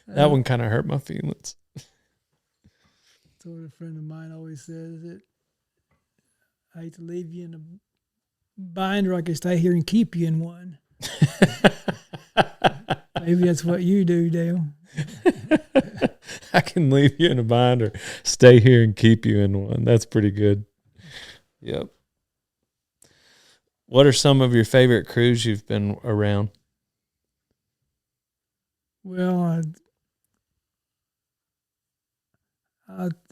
That one kind of hurt my feelings. That's what a friend of mine always says. That I hate to leave you in a binder. I can stay here and keep you in one. Maybe that's what you do, Dale. I can leave you in a binder, stay here and keep you in one. That's pretty good. Yep. What are some of your favorite crews you've been around? Well,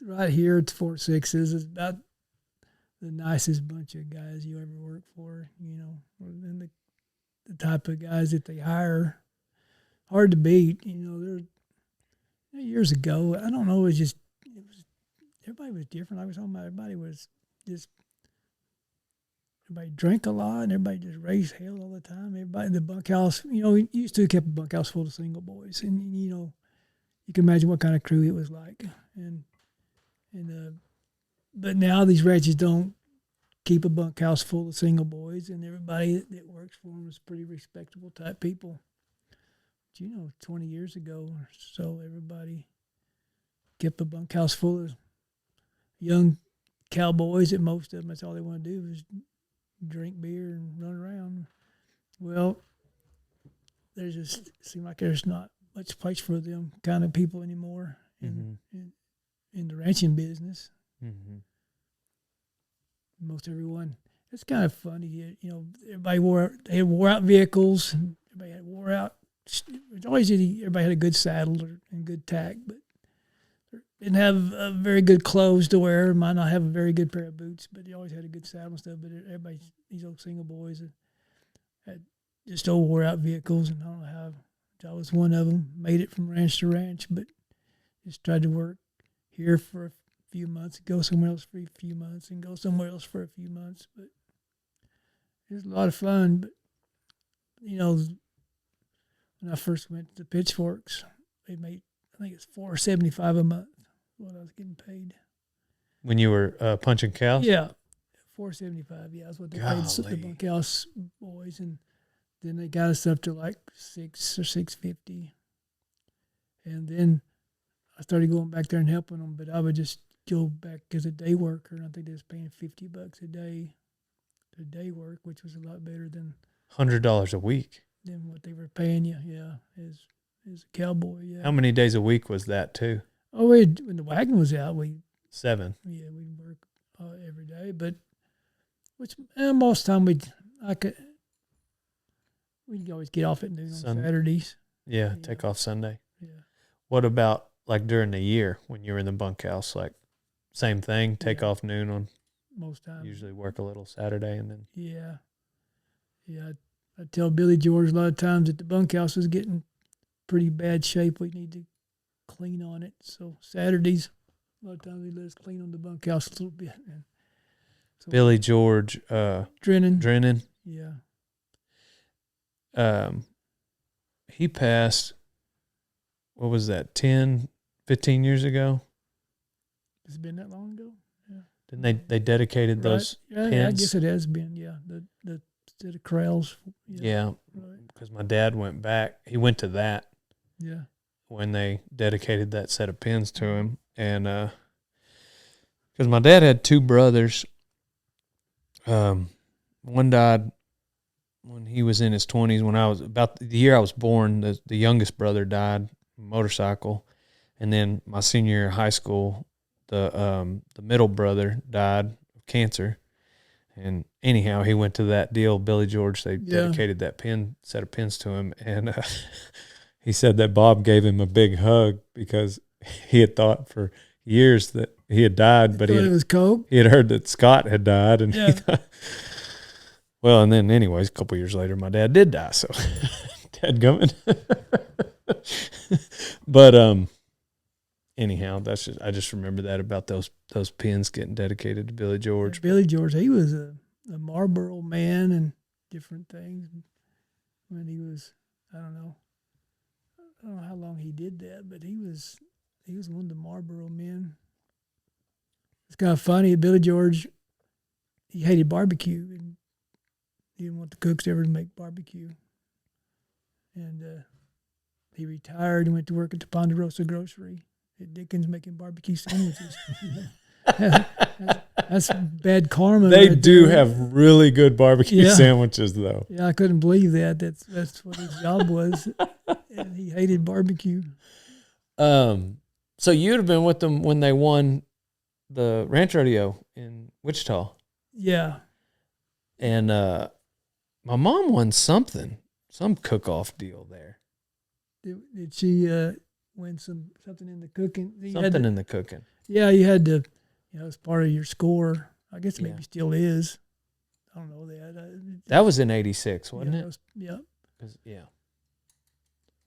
right here at Fort Sixes is about the nicest bunch of guys you ever work for, and the type of guys that they hire, hard to beat. They're years ago. I don't know. Everybody was different. I was talking about everybody drank a lot, and everybody just raised hell all the time. Everybody in the bunkhouse, we used to keep a bunkhouse full of single boys, and you can imagine what kind of crew it was like. But now these ranches don't keep a bunkhouse full of single boys, and everybody that works for them is pretty respectable type people. 20 years ago or so, everybody kept a bunkhouse full of young cowboys. That most of them, that's all they want to do is drink beer and run around. Well, seems like there's not much place for them kind of people anymore in the ranching business. Mm-hmm. Most everyone. It's kind of funny, everybody they had wore out vehicles. Everybody had wore out. It's always everybody had a good saddle and good tack, but didn't have very good clothes to wear. Might not have a very good pair of boots, but they always had a good saddle and stuff. But everybody, these old single boys, had just old wore out vehicles, and I don't know how. I was one of them. Made it from ranch to ranch, but just tried to work here for a few months, go somewhere else for a few months, and go somewhere else for a few months. But it was a lot of fun. But when I first went to the Pitchforks, they made, I think it's $4.75 a month what I was getting paid. When you were punching cows? Yeah, $4.75. Yeah, that's what they paid the Golly. bunkhouse boys, and then they got us up to like $6 or $6.50, and then I started going back there and helping them. But I would just go back as a day worker, and I think they was paying $50 a day to day work, which was a lot better than $100 a week. Than what they were paying you. Yeah, as a cowboy. Yeah. How many days a week was that too? Oh, when the wagon was out, 7. we'd work every day, but most time we'd always get off at noon on Saturdays. Yeah, take off Sunday. Yeah. What about like during the year when you were in the bunkhouse? Like same thing, take off noon on most times. Usually work a little Saturday and then. Yeah. Yeah. I tell Billy George a lot of times that the bunkhouse is getting pretty bad shape. We need to clean on it. So Saturdays, a lot of times they let us clean on the bunkhouse a little bit. And so Billy George, Drennan. Yeah. He passed, what was that, 10, 15 years ago? Has it been that long ago? Yeah. Didn't they dedicated those pins? Yeah, I guess it has been, yeah. The set of corrals. Yeah, because my dad went back. He went to that. Yeah. When they dedicated that set of pins to him. And because my dad had 2 brothers. One died when he was in his 20s. When I was about the year I was born, the youngest brother died, motorcycle. And then my senior year of high school, the middle brother died of cancer. And anyhow, he went to that deal, Billy George. They dedicated that set of pins to him. And he said that Bob gave him a big hug because he had thought for years that he had died, but it was coke. He had heard that Scott had died, and he thought, well, and then anyways, a couple years later, my dad did die, so dadgummit. But anyhow, I just remember that about those pins getting dedicated to Billy George. Yeah, Billy George, he was a Marlboro man and different things. When he was, I don't know how long he did that, but he was one of the Marlboro men. It's kind of funny. Billy George, he hated barbecue, and he didn't want the cooks ever to make barbecue. And he retired and went to work at the Ponderosa Grocery at Dickens making barbecue sandwiches. That's bad karma. They do have really good barbecue sandwiches, though. Yeah, I couldn't believe that. That's what his job was, and he hated barbecue. So you'd have been with them when they won the ranch rodeo in Wichita. Yeah. And my mom won some cook-off deal there. Did she win something in the cooking? In the cooking. Yeah, you had to, as part of your score. I guess maybe still is. I don't know that. That was in '86, wasn't it? Yeah.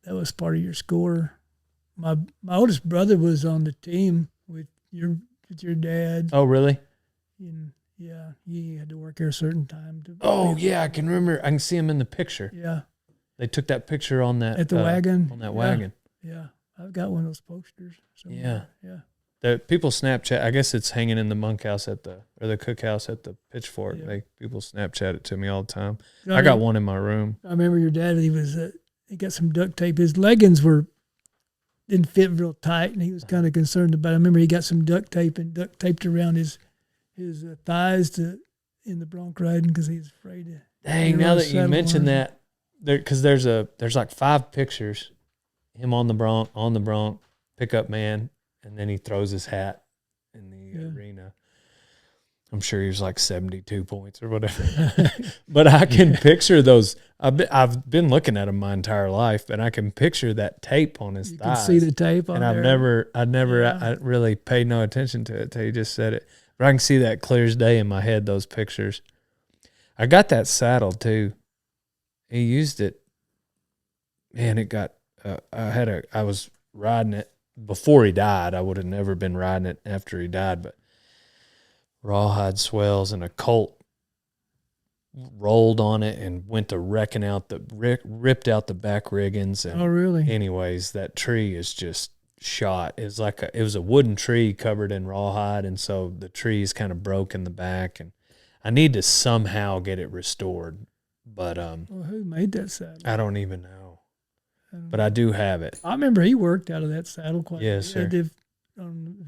That was part of your score. My oldest brother was on the team with your dad. Oh, really? And he had to work here a certain time. I can remember. I can see him in the picture. Yeah. They took that picture on that. At the wagon. On that wagon. Yeah. I've got one of those posters somewhere. Yeah. The people Snapchat. I guess it's hanging in the bunkhouse or the cookhouse at the Pitchfork. Yeah. People Snapchat it to me all the time. I got one in my room. I remember your dad. He was he got some duct tape. His leggings didn't fit real tight, and he was kind of concerned about it. I remember he got some duct tape and duct taped around his thighs in the bronc riding because he was afraid to. Dang, now that you mention that, because there's like 5 pictures, him on the bronc, pickup man, and then he throws his hat in the arena. I'm sure he was like 72 points or whatever. But I can picture those. I've been looking at him my entire life, and I can picture that tape on his thighs. You can see the tape on and there. I really paid no attention to it till you just said it. But I can see that clear as day in my head, those pictures. I got that saddle too. He used it. Man, it got, I was riding it before he died. I would have never been riding it after he died, but rawhide swells and a colt rolled on it and went to wrecking out ripped out the back riggings. And oh, really? Anyways, that tree is just shot. It was a wooden tree covered in rawhide, and so the tree is kind of broke in the back, and I need to somehow get it restored. But well, who made that saddle? I don't even know. But I do have it. I remember he worked out of that saddle quite a bit. Yes, sir. If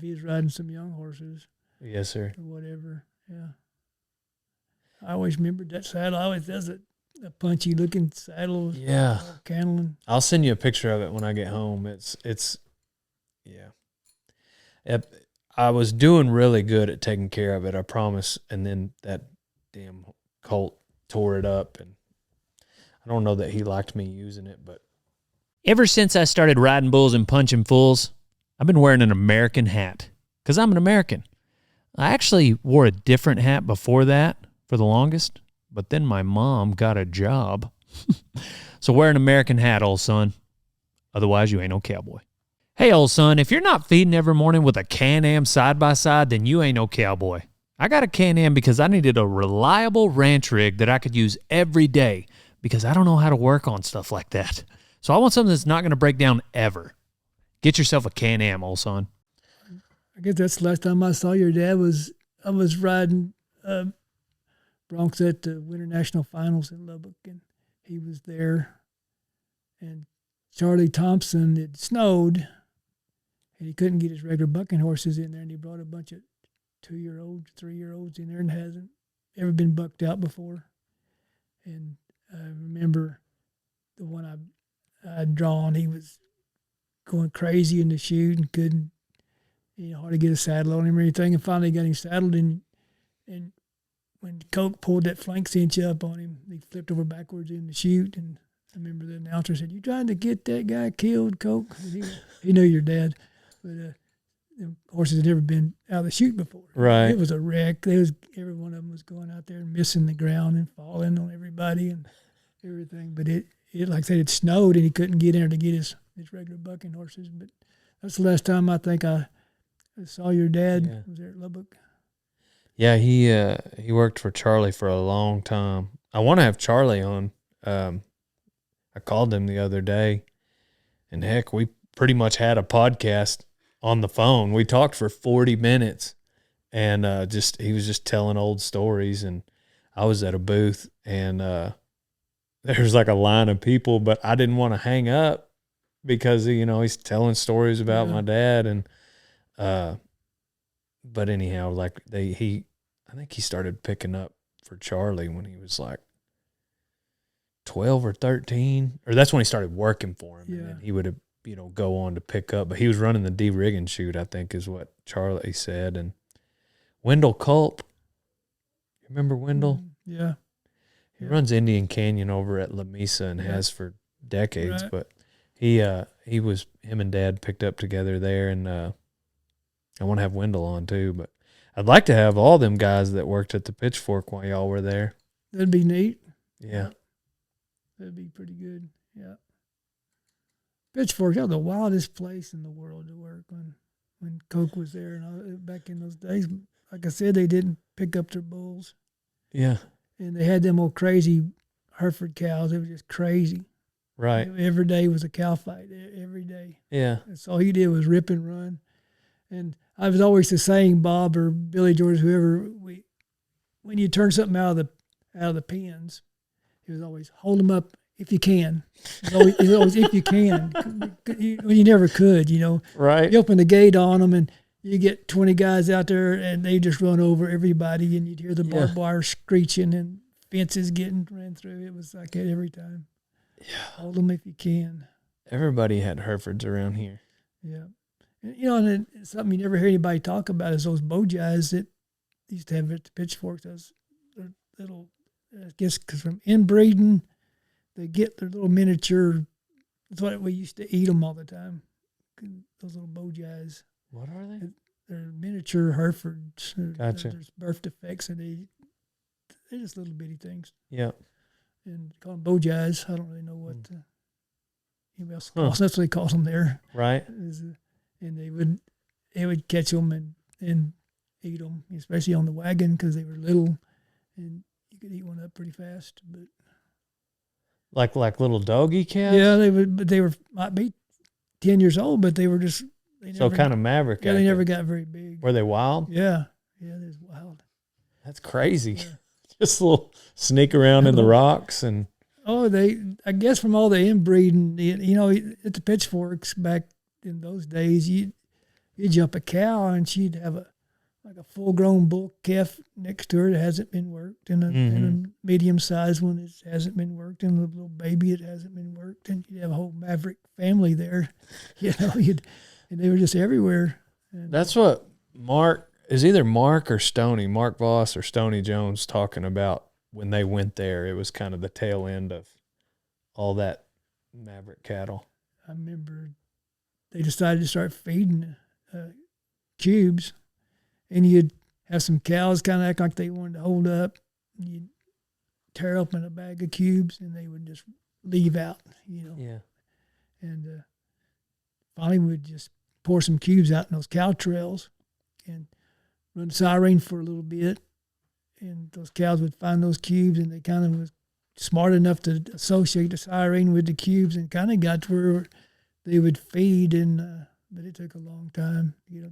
he was riding some young horses. Yes, sir. Or whatever. Yeah. I always remembered that saddle. I always does it. A punchy looking saddle. Yeah. Cantling. I'll send you a picture of it when I get home. It's yeah. I was doing really good at taking care of it, I promise. And then that damn colt tore it up, and I don't know that he liked me using it, but ever since I started riding bulls and punching fools, I've been wearing an American hat because I'm an American. I actually wore a different hat before that for the longest, but then my mom got a job. So wear an American hat, old son. Otherwise, you ain't no cowboy. Hey, old son, if you're not feeding every morning with a Can-Am side-by-side, then you ain't no cowboy. I got a Can-Am because I needed a reliable ranch rig that I could use every day because I don't know how to work on stuff like that. So I want something that's not going to break down ever. Get yourself a Can-Am, old son. I guess that's the last time I saw your dad. I was riding Broncs at the Winter National Finals in Lubbock, and he was there. And Charlie Thompson, it snowed, and he couldn't get his regular bucking horses in there, and he brought a bunch of 2-year-olds, 3-year-olds in there and hasn't ever been bucked out before. And I remember the one I'd drawn, he was going crazy in the chute and couldn't, hardly get a saddle on him or anything, and finally got him saddled, and when Coke pulled that flank cinch up on him, he flipped over backwards in the chute, and I remember the announcer said, "You trying to get that guy killed, Coke?" He knew your dad, but the horses had never been out of the chute before. Right. It was a wreck. Every one of them was going out there and missing the ground and falling on everybody and everything. But it like I said, it snowed, and he couldn't get in there to get his regular bucking horses. But that's the last time I think I saw your dad. Yeah. Was there at Lubbock. Yeah, he worked for Charlie for a long time. I want to have Charlie on. I called him the other day, and heck, we pretty much had a podcast on the phone. We talked for 40 minutes, and he was just telling old stories, and I was at a booth, and there was like a line of people, but I didn't want to hang up because he's telling stories about my dad, and but anyhow, like I think he started picking up for Charlie when he was like 12 or 13, or that's when he started working for him. Yeah. And then he would have, go on to pick up, but he was running the de-rigging chute, I think is what Charlie said. And Wendell Culp, remember Wendell? Yeah. He runs Indian Canyon over at La Mesa and has for decades, Right. but him and Dad picked up together there, and I want to have Wendell on too, but I'd like to have all them guys that worked at the Pitchfork while y'all were there. That'd be neat. Yeah. That'd be pretty good. Yeah. Pitchfork, the wildest place in the world to work when Coke was there and all, back in those days. Like I said, they didn't pick up their bulls. Yeah. And they had them old crazy Hereford cows. It was just crazy. Right. Every day was a cow fight. Every day. Yeah. That's all he did was rip and run. And I was always the saying, Bob or Billy George, whoever, when you turn something out of the pens, it was always hold them up if you can. It's always if you can. You never could, you know. Right. You open the gate on them and you get 20 guys out there and they just run over everybody and you'd hear the barbed wire screeching and fences getting ran through. It was like that every time. Yeah. Hold them if you can. Everybody had Herefords around here. Yeah. And, you know, and something you never hear anybody talk about is those bow guys that used to have at the pitchforks. Those little, I guess, because from inbreeding, they get their little miniature. That's what we used to eat them all the time. Those little bow guys. What are they? They're miniature Herefords. Gotcha. There's birth defects, and they're just little bitty things. Yeah. And call them bow guys. I don't really know what anybody else calls. That's what they call them there. Right. And they would catch them and eat them, especially on the wagon because they were little, and you could eat one up pretty fast. But like little doggy cats. yeah, they might be 10 years old, but they were just kind of maverick. Yeah, they never got very big. Were they wild? Yeah, they're wild. That's crazy. Yeah. Just a little sneak around in the rocks and. Oh, I guess from all the inbreeding, you know, at the pitchforks back in those days, you'd jump a cow and she'd have a full-grown bull calf next to her that hasn't been worked, and a medium-sized one that hasn't been worked, and a little baby that hasn't been worked, and you'd have a whole maverick family there, you know. And they were just everywhere. And that's what Mark or Stoney, Mark Voss or Stoney Jones talking about when they went there. It was kind of the tail end of all that maverick cattle. I remember they decided to start feeding cubes. And you'd have some cows kind of act like they wanted to hold up. You'd tear open a bag of cubes, and they would just leave out, you know. Yeah. And finally, we'd just pour some cubes out in those cow trails and run the siren for a little bit. And those cows would find those cubes, and they kind of was smart enough to associate the siren with the cubes and kind of got to where they would feed. But it took a long time, you know.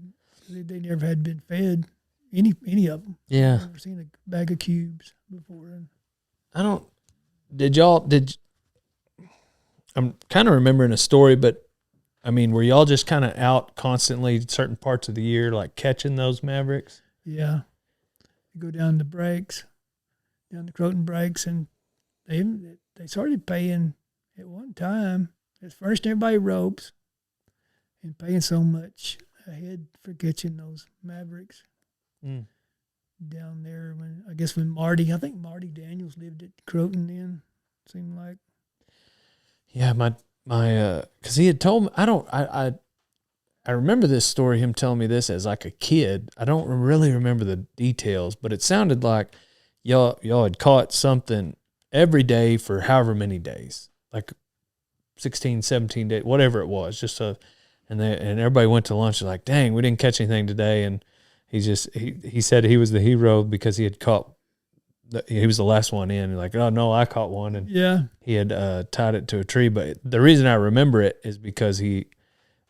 They never had been fed, any of them. Yeah. I've never seen a bag of cubes before. I'm kind of remembering a story, but I mean, were y'all just kind of out constantly certain parts of the year, like catching those mavericks? Yeah. You go down the breaks, down the Croton breaks, and they started paying at one time. At first, everybody ropes and paying so much ahead for catching those mavericks down there. When Marty Daniels lived at Croton then, seemed like. Yeah, my because he had told me, I remember this story, him telling me this as like a kid. I don't really remember the details, but it sounded like y'all had caught something every day for however many days, like 16, 17 days, whatever it was, just and everybody went to lunch. Like, dang, we didn't catch anything today. And he said he was the hero because he had caught. He was the last one in. Like, oh no, I caught one, and he had tied it to a tree. But the reason I remember it is because he,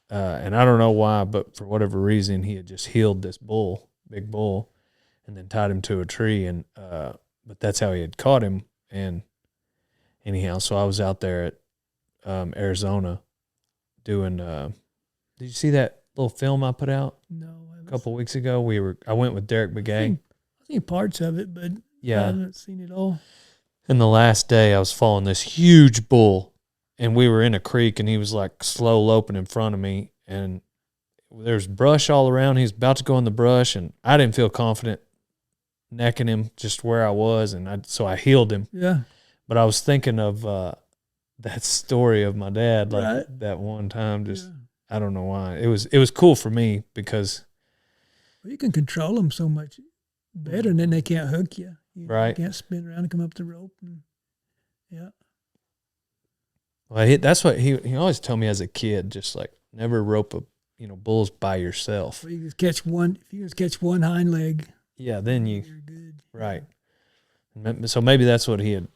and I don't know why, but for whatever reason, he had just healed this big bull, and then tied him to a tree. And but that's how he had caught him. And anyhow, so I was out there at Arizona doing. Did you see that little film I put out? No, a couple of weeks ago. I went with Derek Begay. I've seen parts of it, but yeah, I haven't seen it all. And the last day, I was following this huge bull, and we were in a creek, and he was like slow loping in front of me, and there's brush all around. He was about to go in the brush, and I didn't feel confident necking him just where I was, and so I healed him. Yeah. But I was thinking of that story of my dad, like right. that one time, just I don't know why. It was cool for me because you can control them so much better, and then they can't hook you. Right. You can't spin around and come up the rope. Well, that's what he always told me as a kid, just like never rope bulls by yourself. Well, you just catch one. If you just catch one hind leg, then you're good. Right. So maybe that's what he had.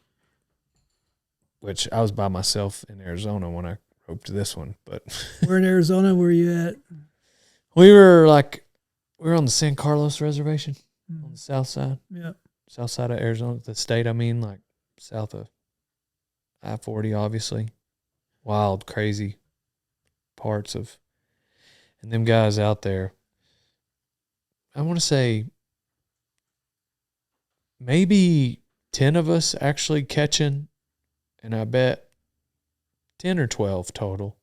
Which I was by myself in Arizona when I roped this one, but where in Arizona were you at? We were on the San Carlos Reservation on the south side. Yeah. South side of Arizona, the state. I mean, like south of. I-40, obviously. Wild, crazy parts of, and them guys out there. I want to say maybe 10 of us actually catching, and I bet 10 or 12 total.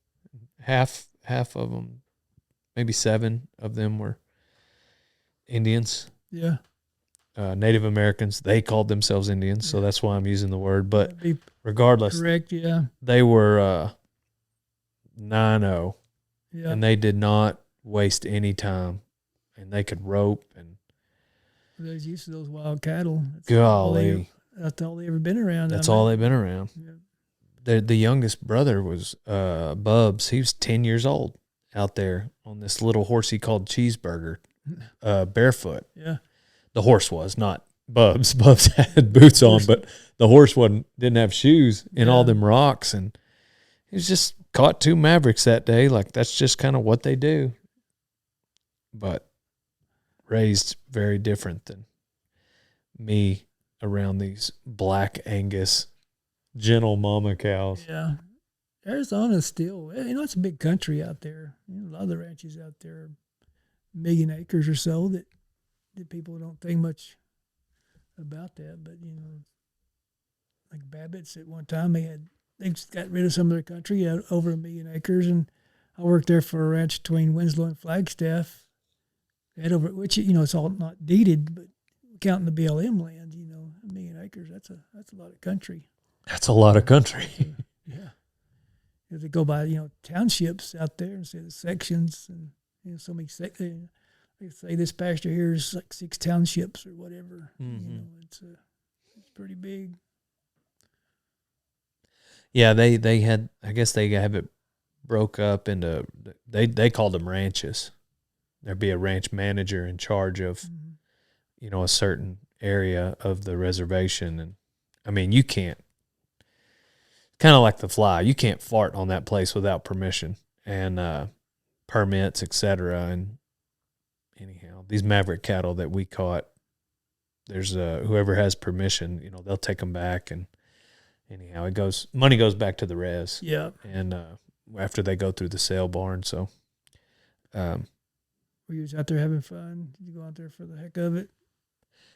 Half of them, maybe 7 of them were Indians. Yeah. Native Americans. They called themselves Indians, so that's why I'm using the word. But That'd be regardless, correct, yeah. they were 9-0, Yeah. and they did not waste any time, and they could rope and Those used to those wild cattle. golly, That's all they ever been around. that's all they've been around. Yeah. The youngest brother was Bubs. He was 10 years old out there on this little horsey called Cheeseburger, barefoot. Yeah. The horse was, not Bubs. Bubs had boots on, but the horse didn't have shoes in all them rocks, and he was just caught 2 mavericks that day. Like, that's just kind of what they do. But raised very different than me around these black Angus gentle mama cows. Yeah. Arizona's still, it's a big country out there. A lot of the ranches out there are 1 million acres or so that people don't think much about that. But, like Babbitt's at one time, they just got rid of some of their country, over 1 million acres. And I worked there for a ranch between Winslow and Flagstaff. They had over, which, it's all not deeded, but counting the BLM land, 1 million acres, that's a lot of country. That's a lot of country. Yeah. They go by, townships out there instead of sections. And, so many, like say this pasture here is like 6 townships or whatever. Mm-hmm. It's pretty big. Yeah, they had, I guess they have it broke up into, they called them ranches. There'd be a ranch manager in charge of, a certain area of the reservation. And I mean, you can't, kind of like the fly, you can't fart on that place without permission and permits, etc. And anyhow, these maverick cattle that we caught, there's whoever has permission, they'll take them back, and anyhow, money goes back to the res. Yeah. And after they go through the sale barn, so. Were you out there having fun? Did you go out there for the heck of it?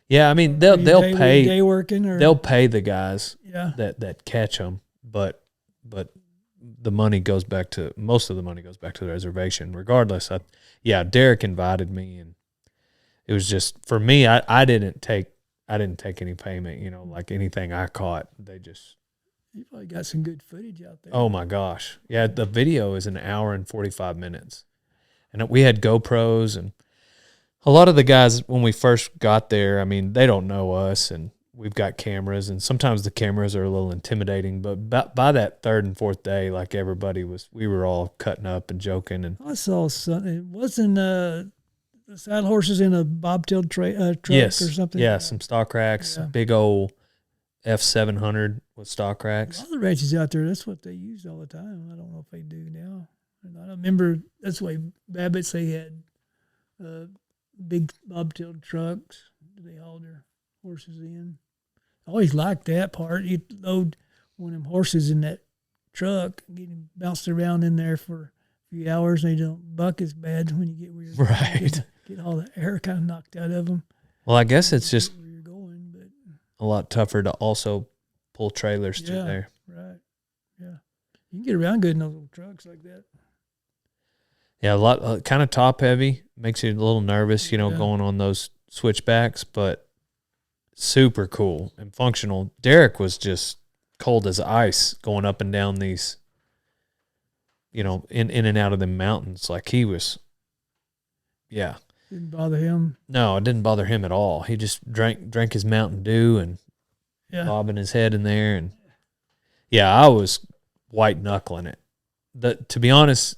Yeah, I mean they'll pay day working, or they'll pay the guys yeah that catch them, but the money goes back to, most of the money goes back to the reservation. Regardless, Derek invited me, and it was just for me. I didn't take any payment. Like anything I caught, they just. You probably got some good footage out there. Oh my gosh, yeah! The video is 1 hour and 45 minutes. And we had GoPros, and a lot of the guys, when we first got there, I mean, they don't know us, and we've got cameras, and sometimes the cameras are a little intimidating. But by that 3rd and 4th day, like we were all cutting up and joking. And I saw something. It wasn't the saddle horses in a bobtail truck or something. Yeah, some stock racks, big old F700 with stock racks. A lot of the ranches out there, that's what they use all the time. I don't know if they do now. I remember that's the way Babbitt's, they had big bobtail trucks they hauled their horses in. I always liked that part. You'd load one of them horses in that truck and get him bounced around in there for a few hours, and they don't buck as bad when you get where you're right. Get all the air kind of knocked out of them. Well, I guess it's just where you're going, but a lot tougher to also pull trailers through there. Right. Yeah. You can get around good in those little trucks like that. Yeah, a lot kind of top heavy, makes you a little nervous, going on those switchbacks, but super cool and functional. Derek was just cold as ice going up and down these, in and out of the mountains. Like he was, yeah. Didn't bother him? No, it didn't bother him at all. He just drank his Mountain Dew and bobbing his head in there. And yeah, I was white knuckling it. To be honest,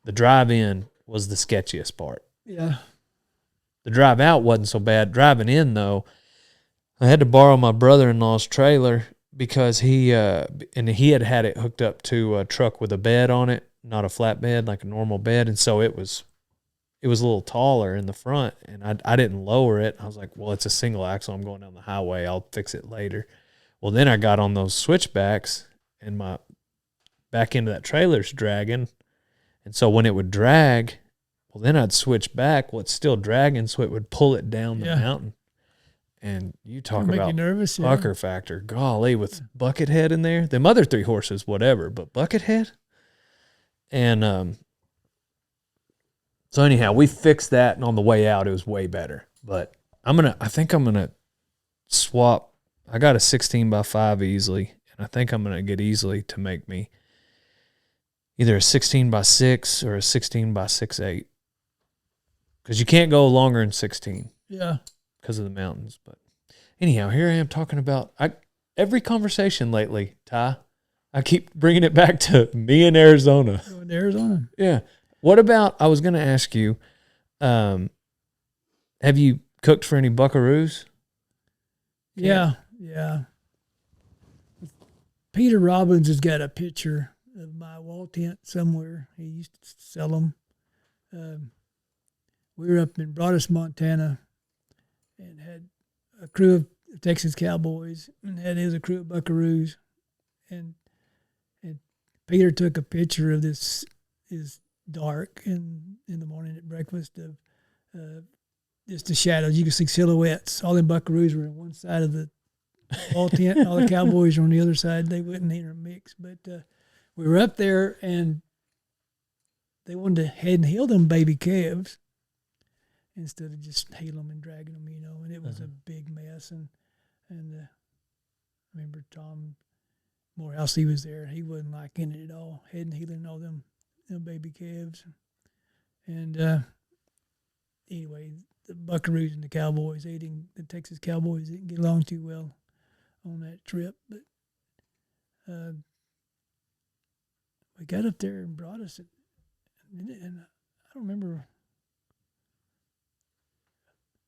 the drive in was the sketchiest part. Yeah. The drive out wasn't so bad. Driving in, though, I had to borrow my brother-in-law's trailer because he had it hooked up to a truck with a bed on it, not a flat bed, like a normal bed. And so it was a little taller in the front, and I didn't lower it. I was like, well, it's a single axle. I'm going down the highway. I'll fix it later. Well, then I got on those switchbacks, and my back end of that trailer's dragging. And so when it would drag, well, then I'd switch back what's still dragging, so it would pull it down the mountain. And you talk Make about you nervous, pucker factor. Golly, with Buckethead in there. Them other 3 horses, whatever, but Buckethead? And so anyhow, we fixed that, and on the way out, it was way better. But I think I'm gonna swap. I got a 16x5 easily, and I think I'm gonna get easily to make me either a 16x6 or a 16x6/8, because you can't go longer than 16. Yeah. Because of the mountains. But anyhow, here I am talking about every conversation lately, Ty. I keep bringing it back to me in Arizona. Going to Arizona. Yeah. What about, I was going to ask you, have you cooked for any buckaroos? Yeah. Peter Robbins has got a picture of my wall tent somewhere. He used to sell them. We were up in Broadus, Montana, and had a crew of Texas Cowboys, and had his a crew of buckaroos, and Peter took a picture of this. Is dark in the morning at breakfast of just the shadows. You could see silhouettes. All the buckaroos were on one side of the wall tent, and all the Cowboys were on the other side. They wouldn't intermix, but we were up there, and they wanted to head and heel them baby calves instead of just heeling them and dragging them, and it was a big mess. And I remember Tom Morehouse, he was there. He wasn't liking it at all, head and heeling all them baby calves. And anyway, the buckaroos and the Cowboys, the Texas Cowboys didn't get along too well on that trip. But we got up there and brought us, and I don't remember.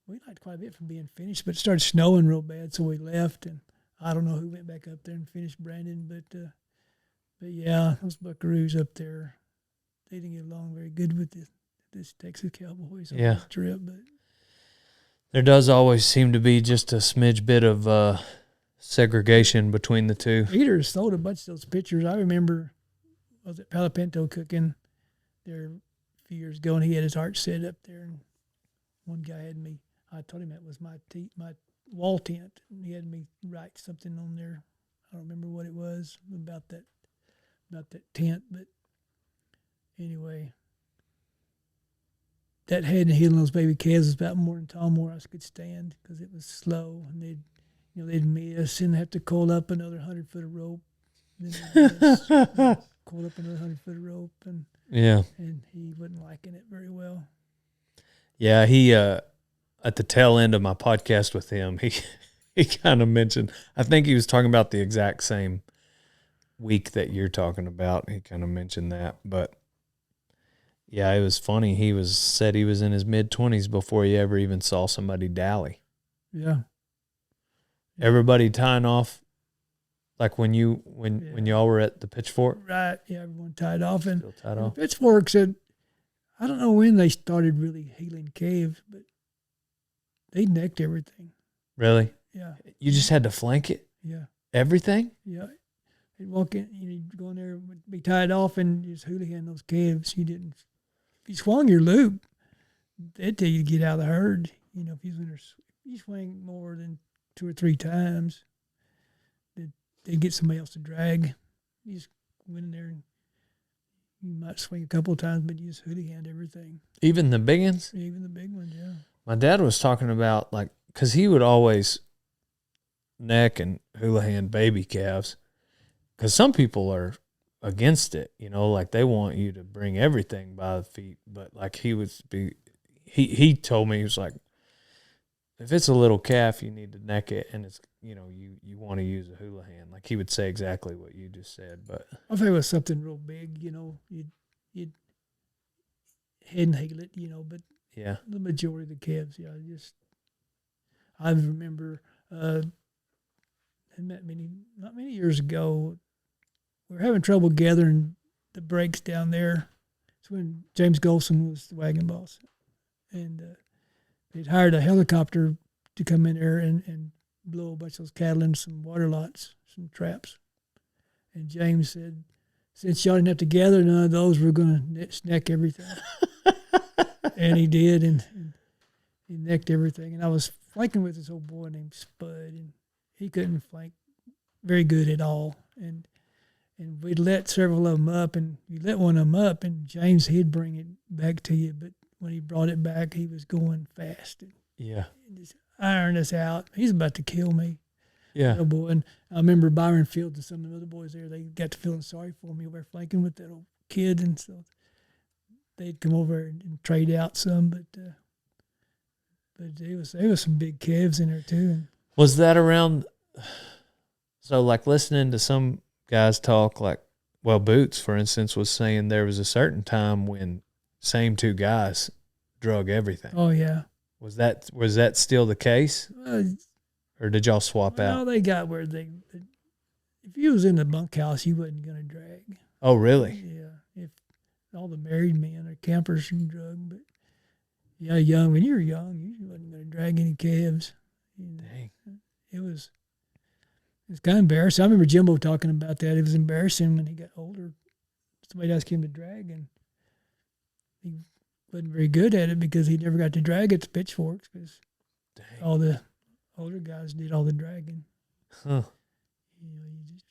We liked quite a bit from being finished, but it started snowing real bad, so we left. And I don't know who went back up there and finished Brandon, but yeah, those buckaroos up there, they didn't get along very good with this Texas Cowboys on that trip. But there does always seem to be just a smidge bit of segregation between the two. Peter sold a bunch of those pictures. I remember I was at Palo Pinto cooking there a few years ago, and he had his art set up there, and one guy had me. I told him that was my wall tent, and he had me write something on there. I don't remember what it was about that tent, but anyway, that head and heeling those baby calves was about more than Tom Morris could stand, because it was slow, and they'd miss and have to coil up another 100-foot of rope. And then they'd miss, coil up another 100-foot of rope, and he wasn't liking it very well. Yeah, he at the tail end of my podcast with him, he kind of mentioned, I think he was talking about the exact same week that you're talking about. He kind of mentioned that, but yeah, it was funny. He said he was in his mid-20s before he ever even saw somebody dally. Yeah. Everybody tying off, like when y'all were at the Pitchfork. Right. Yeah, everyone tied off, and tied off. Pitchfork said, I don't know when they started really heeling calves, but they necked everything. Really? Yeah. You just had to flank it? Yeah. Everything? Yeah. You'd walk in, you'd go in there, be tied off, and just hooligan those calves. If you swung your loop, they'd tell you to get out of the herd. If you swing more than 2 or 3 times, they'd get somebody else to drag. You just went in there, and you might swing a couple of times, but you just hooligan everything. Even the big ones? Even the big ones, yeah. My dad was talking about, because he would always neck and houlihan baby calves, because some people are against it, they want you to bring everything by the feet. But he told me, he was like, if it's a little calf, you need to neck it, and it's, you want to use a houlihan. Like, he would say exactly what you just said. But if it was something real big, you'd head and heel it, but yeah, the majority of the calves, I remember not many years ago, we were having trouble gathering the brakes down there. It's when James Golson was the wagon boss, and they'd hired a helicopter to come in there and blow a bunch of those cattle into some water lots, some traps. And James said, since y'all didn't have to gather none of those, we're going to snack everything. And he did, and he necked everything. And I was flanking with this old boy named Spud, and he couldn't flank very good at all. And we'd let several of them up, and you let one of them up, and James, he'd bring it back to you. But when he brought it back, he was going fast. And just ironed us out. He's about to kill me. Yeah. Little boy. And I remember Byron Fields and some of the other boys there, they got to feeling sorry for me over flanking with that old kid. And so they'd come over and trade out some. But there was some big calves in there too. And was that around? So like listening to some guys talk, like, well, Boots, for instance, was saying there was a certain time when same two guys drug everything. Oh yeah. Was that still the case? Or did y'all swap out? No, they got where if you was in the bunkhouse, you wasn't going to drag. Oh, really? Yeah. If all the married men are campers and drug, but yeah, when you were young, you wasn't going to drag any calves. Dang. It was kind of embarrassing. I remember Jimbo talking about that. It was embarrassing when he got older. Somebody asked him to drag, and he wasn't very good at it because he never got to drag at the pitchforks because all the older guys did all the dragging. Huh. You just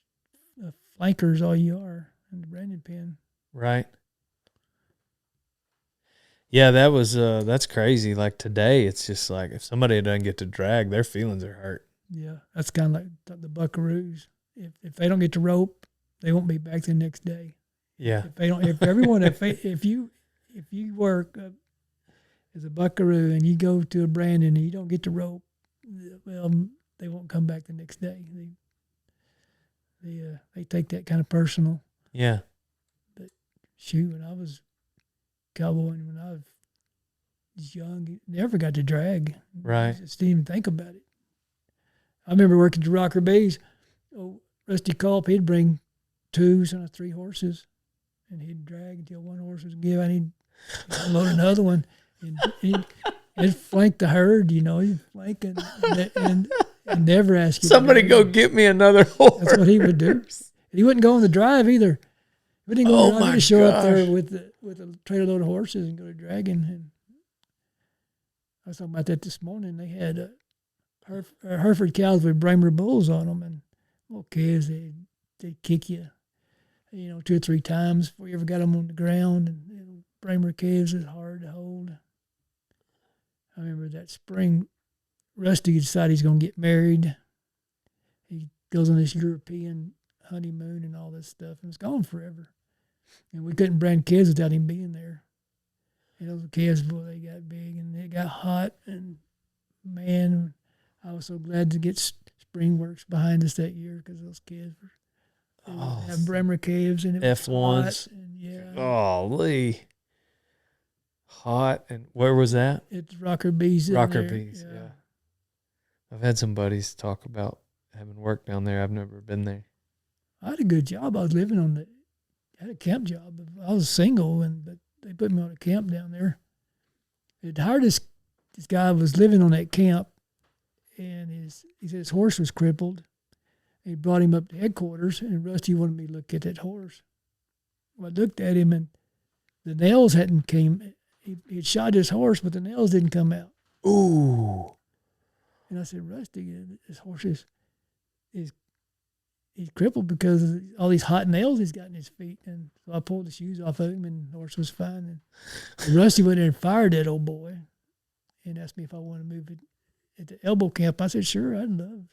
flankers all you are in the branding pen. Right. Yeah, that's crazy. Like today, it's just like if somebody doesn't get to drag, their feelings are hurt. Yeah, that's kind of like the buckaroos. If they don't get to rope, they won't be back the next day. Yeah. If you work as a buckaroo and you go to a branding and you don't get to rope, well, they won't come back the next day. They take that kind of personal. Yeah. But shoot, when I was cowboying, when I was young, never got to drag. Right. Just didn't even think about it. I remember working at Rocker Bays. Oh, Rusty Culp, he'd bring 2 or 3 horses, and he'd drag until one horse was given. He'd unload another one, and he'd flank the herd. He'd flank and never ask you. Somebody go get me another horse. That's what he would do. And he wouldn't go on the drive either. He didn't go on the drive. He'd show up there with a trailer load of horses and go to dragging. And I was talking about that this morning. They had Hereford cows with Bramer bulls on them, and little calves, they'd kick you, 2 or 3 times before you ever got them on the ground. And Bramer calves is hard to hold. I remember that spring, Rusty decided he's going to get married. He goes on this European honeymoon and all this stuff, and it's gone forever. And we couldn't brand calves without him being there. And those calves, boy, they got big and they got hot. And man, I was so glad to get Springworks behind us that year because those calves have Bremer calves and it was F1s. hot. And yeah. Golly. Hot. And where was that? It's Rocker Bees. Rocker Bees, yeah. I've had some buddies talk about having work down there. I've never been there. I had a good job. I was living I had a camp job. I was single, but they put me on a camp down there. The hardest, this guy was living on that camp, and he said his horse was crippled. He brought him up to headquarters, and Rusty wanted me to look at that horse. Well, I looked at him, and the nails hadn't came. He had shot his horse, but the nails didn't come out. Ooh. And I said, Rusty, this horse is he's crippled because of all these hot nails he's got in his feet. And so I pulled the shoes off of him, and the horse was fine. And Rusty went there and fired that old boy and asked me if I wanted to move it at the elbow camp. I said, sure, I'd love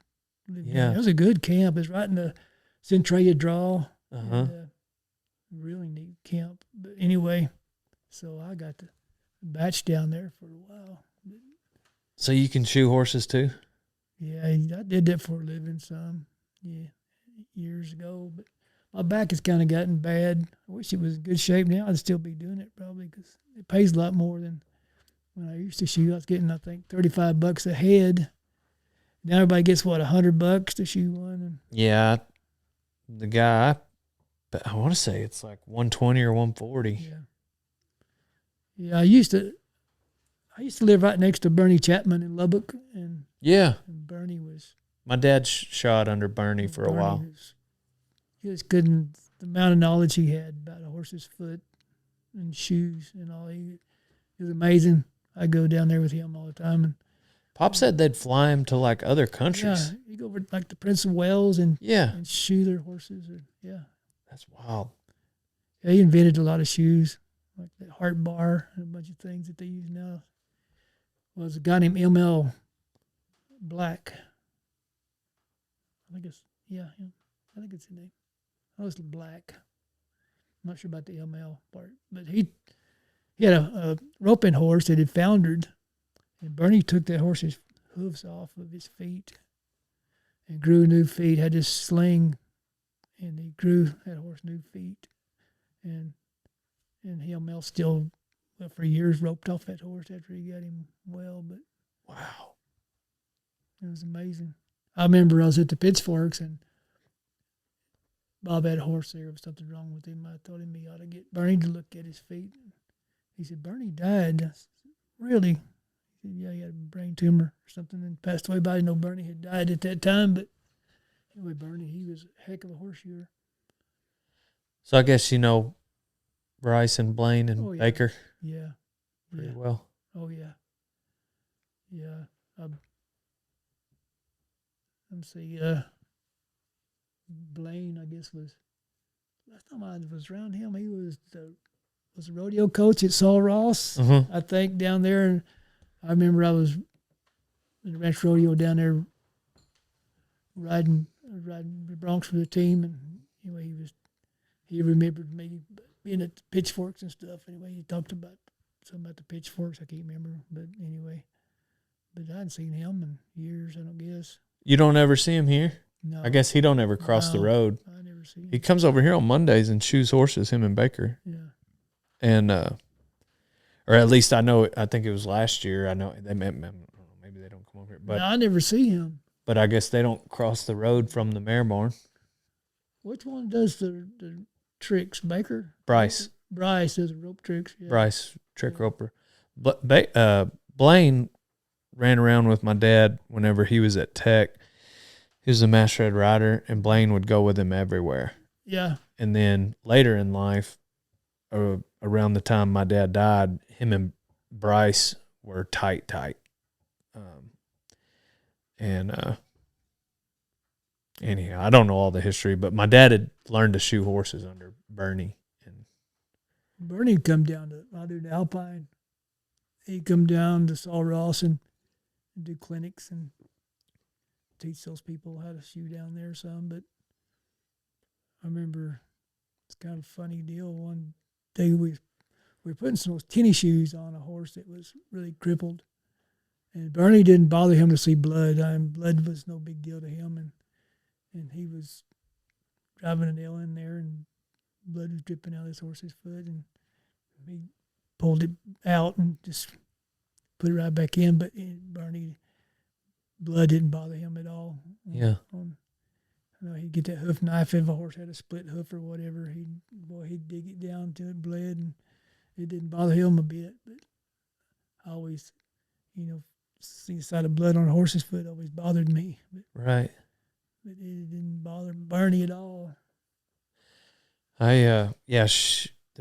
to live there. It was a good camp. It's right in the Centralia draw. And, really neat camp. But anyway, so I got to batch down there for a while. So you can shoe horses too? Yeah, I did that for a living some, years ago. But my back has kind of gotten bad. I wish it was in good shape now. I'd still be doing it probably because it pays a lot more than when I used to shoe. I was getting, I think, $35 a head. Now everybody gets, $100 to shoe one? And yeah, the guy, I want to say it's like 120 or 140. Yeah, I used to live right next to Bernie Chapman in Lubbock, and yeah, Bernie was. My dad shot under Bernie for a while. he just couldn't, the amount of knowledge he had about a horse's foot and shoes and all. It was amazing. I go down there with him all the time. And Pop said they'd fly him to like other countries. yeah, you go over like the Prince of Wales and shoe their horses. That's wild. Yeah, he invented a lot of shoes, like that heart bar and a bunch of things that they use now. Well, there's a guy named M.L. Black. I think it's him. I think it's his name. Oh, it's Black. I'm not sure about the M.L. part, but he had a roping horse that had foundered, and Bernie took that horse's hooves off of his feet and grew new feet. Had this sling, and he grew that horse new feet, and M.L. still, for years, roped off that horse after he got him well. But wow, it was amazing. I remember I was at the Pitchforks, and Bob had a horse there. There was something wrong with him. I told him he ought to get Bernie to look at his feet. He said, Bernie died. I said, really? He said, yeah, he had a brain tumor or something and passed away. But I didn't know Bernie had died at that time. But anyway, Bernie, he was a heck of a horseshoer. So I guess you know Bryce and Blaine and Baker pretty well. Oh, yeah. Yeah. Let me see. Blaine, I guess, was last time I was around him. He was a rodeo coach at Saul Ross, I think, down there. And I remember I was in the ranch rodeo down there riding the Broncs for the team, and anyway, he remembered me being at the Pitchforks and stuff. Anyway, he talked about something about the Pitchforks. I can't remember, but anyway, but I hadn't seen him in years. I don't guess. You don't ever see him here? No. I guess he don't ever cross the road. I never see him. He comes over here on Mondays and shoes horses, him and Baker. Yeah. And, or at least I think it was last year. I know they maybe they don't come over here. But no, I never see him. But I guess they don't cross the road from the mare barn. Which one does the tricks? Baker? Bryce. Bryce does the rope tricks. Yeah. Bryce, trick roper. But Blaine ran around with my dad whenever he was at Tech. He was a masthead rider, and Blaine would go with him everywhere. Yeah. And then later in life, around the time my dad died, him and Bryce were tight. Anyhow, I don't know all the history, but my dad had learned to shoe horses under Bernie. And Bernie'd come down to Alpine. He'd come down to Saul Ross and do clinics and teach those people how to shoe down there some. But I remember it's kind of a funny deal. One day we were putting some of those tennis shoes on a horse that was really crippled. And Bernie didn't bother him to see blood. Blood was no big deal to him. And he was driving a nail in there, and blood was dripping out of his horse's foot. And he pulled it out and just put it right back in. But Bernie, blood didn't bother him at all. Yeah. He'd get that hoof knife if a horse had a split hoof or whatever. He'd dig it down till it bled, and it didn't bother him a bit. But I always, see the sight of blood on a horse's foot always bothered me. Right. But it didn't bother Bernie at all. There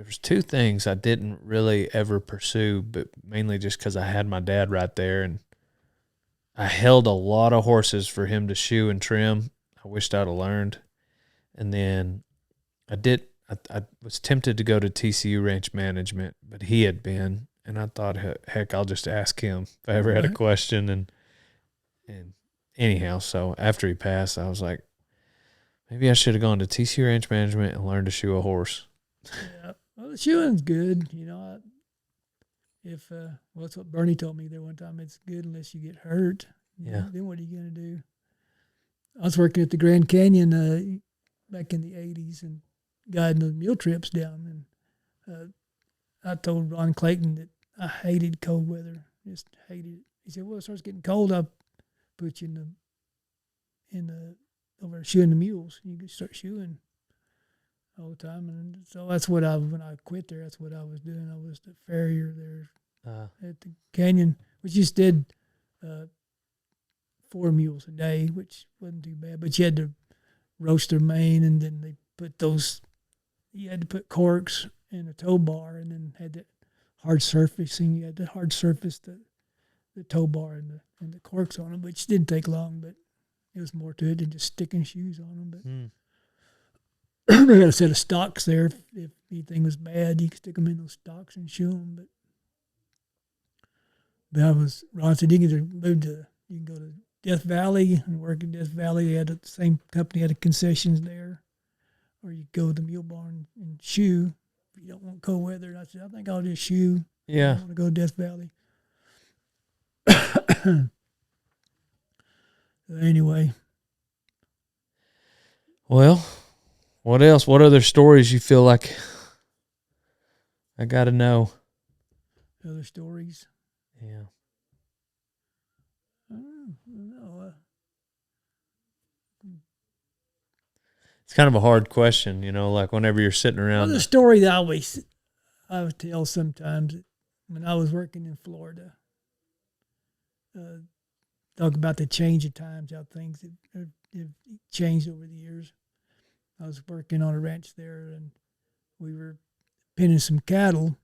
was two things I didn't really ever pursue, but mainly just because I had my dad right there, and I held a lot of horses for him to shoe and trim. I wished I'd have learned. And then I was tempted to go to TCU ranch management, but he had been, and I thought, heck, I'll just ask him if I ever had a question. And anyhow, so after he passed, I was like, maybe I should have gone to TCU ranch management and learned to shoe a horse. Yeah, well, the shoeing's good. That's what Bernie told me there one time. It's good unless you get hurt. Yeah. Then what are you going to do? I was working at the Grand Canyon back in the 80s and guiding the mule trips down. And I told Ron Clayton that I hated cold weather. Just hated it. He said, well, it starts getting cold. I'll put you over shoeing the mules. You can start shoeing all the time. And so that's what when I quit there, that's what I was doing. I was the farrier there at the canyon, which just did 4 mules a day, which wasn't too bad. But you had to roast their mane, and then they put those. You had to put corks in a tow bar, and then had that hard surfacing. You had to hard surface the tow bar and the corks on them, which didn't take long, but it was more to it than just sticking shoes on them. But they had a set of stocks there. If anything was bad, you could stick them in those stocks and shoe them. But Ron said you can go to Death Valley and work in Death Valley. They had the same company had the concessions there, or you go to the Mule Barn and shoe if you don't want cold weather. And I said, I think I'll just shoe. Yeah. I want to go to Death Valley. Anyway. Well, what else? What other stories you feel like I got to know? Other stories? Yeah. I don't know. It's kind of a hard question, like whenever you're sitting around. The story that I would tell sometimes when I was working in Florida, talk about the change of times, how things have changed over the years. I was working on a ranch there, and we were pinning some cattle,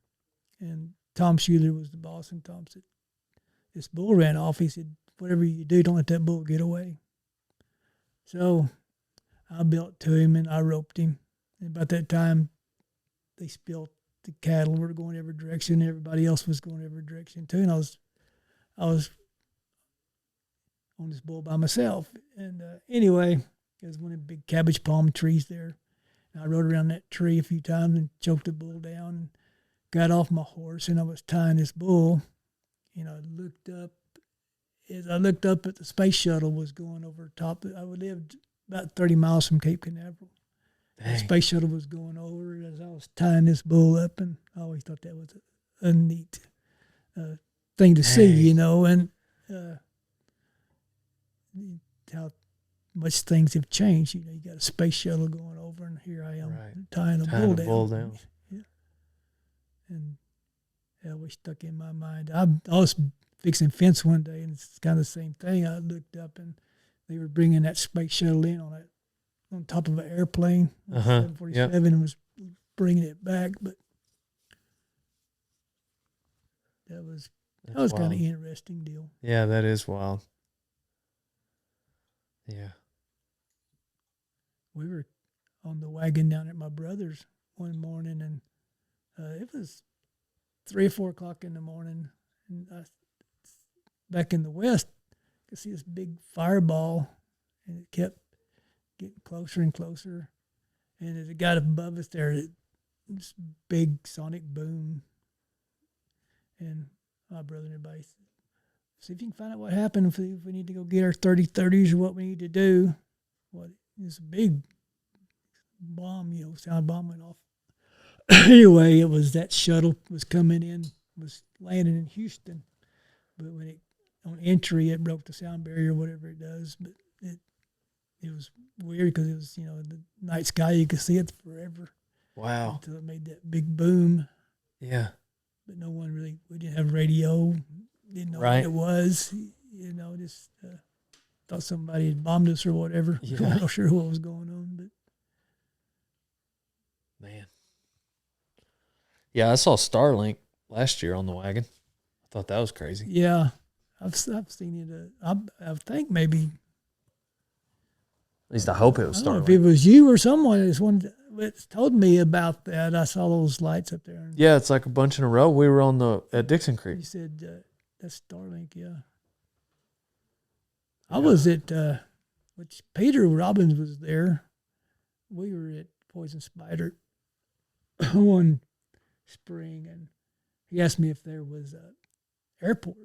and Tom Schuler was the boss, and Tom said, this bull ran off. He said, whatever you do, don't let that bull get away. So I built to him, and I roped him. And about that time, they spilled the cattle were going every direction. Everybody else was going every direction too, and I was on this bull by myself. And anyway, there was one of the big cabbage palm trees there. And I rode around that tree a few times and choked the bull down and got off my horse, and I was tying this bull. And I looked up. As I looked up at the space shuttle was going over top. I lived about 30 miles from Cape Canaveral. The space shuttle was going over as I was tying this bull up, and I always thought that was a neat thing to see, and how much things have changed. You got a space shuttle going over, and here I am tying a bull down. Yeah. And that always stuck in my mind. I was fixing fence one day, and it's kind of the same thing. I looked up, and they were bringing that space shuttle in on top of an airplane, 747, and was bringing it back. But that was kind of interesting deal. Yeah, that is wild. Yeah. We were on the wagon down at my brother's one morning, and it was 3 or 4 o'clock in the morning, and back in the west, I could see this big fireball, and it kept getting closer and closer. And as it got above us there, this big sonic boom. And my brother and everybody said, see if you can find out what happened, if we need to go get our 30-30s or what we need to do. This big bomb, sound bomb went off. Anyway, it was that shuttle was coming in, was landing in Houston. But when on entry, it broke the sound barrier, whatever it does. But it was weird because it was, the night sky, you could see it forever. Wow. Until it made that big boom. Yeah. But we didn't have radio, didn't know what it was, just thought somebody had bombed us or whatever. Yeah. I'm not sure what was going on, but. Man. Yeah, I saw Starlink last year on the wagon. I thought that was crazy. Yeah, I've seen it. I think maybe. At least I hope it was I don't know Starlink. if it was you or someone that told me about that. I saw those lights up there. Yeah, it's like a bunch in a row. We were at Dixon Creek. You said that's Starlink, yeah. I was at, which Peter Robbins was there. We were at Poison Spider one spring, and he asked me if there was an airport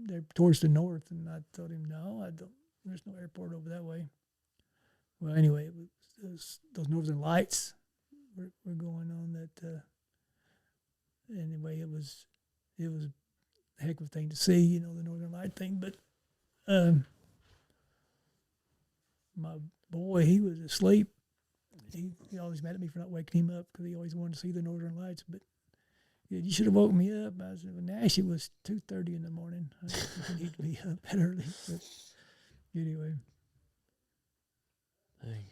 there towards the north, and I told him, no, I don't. There's no airport over that way. Well, anyway, it was those Northern Lights were going on that. Anyway, it was a heck of a thing to see, the Northern Light thing. But my boy, he was asleep. He always mad at me for not waking him up because he always wanted to see the Northern Lights. But you should have woken me up. I said, well, Nash, it was 2:30 in the morning. I didn't need to be up that early. But anyway. Dang.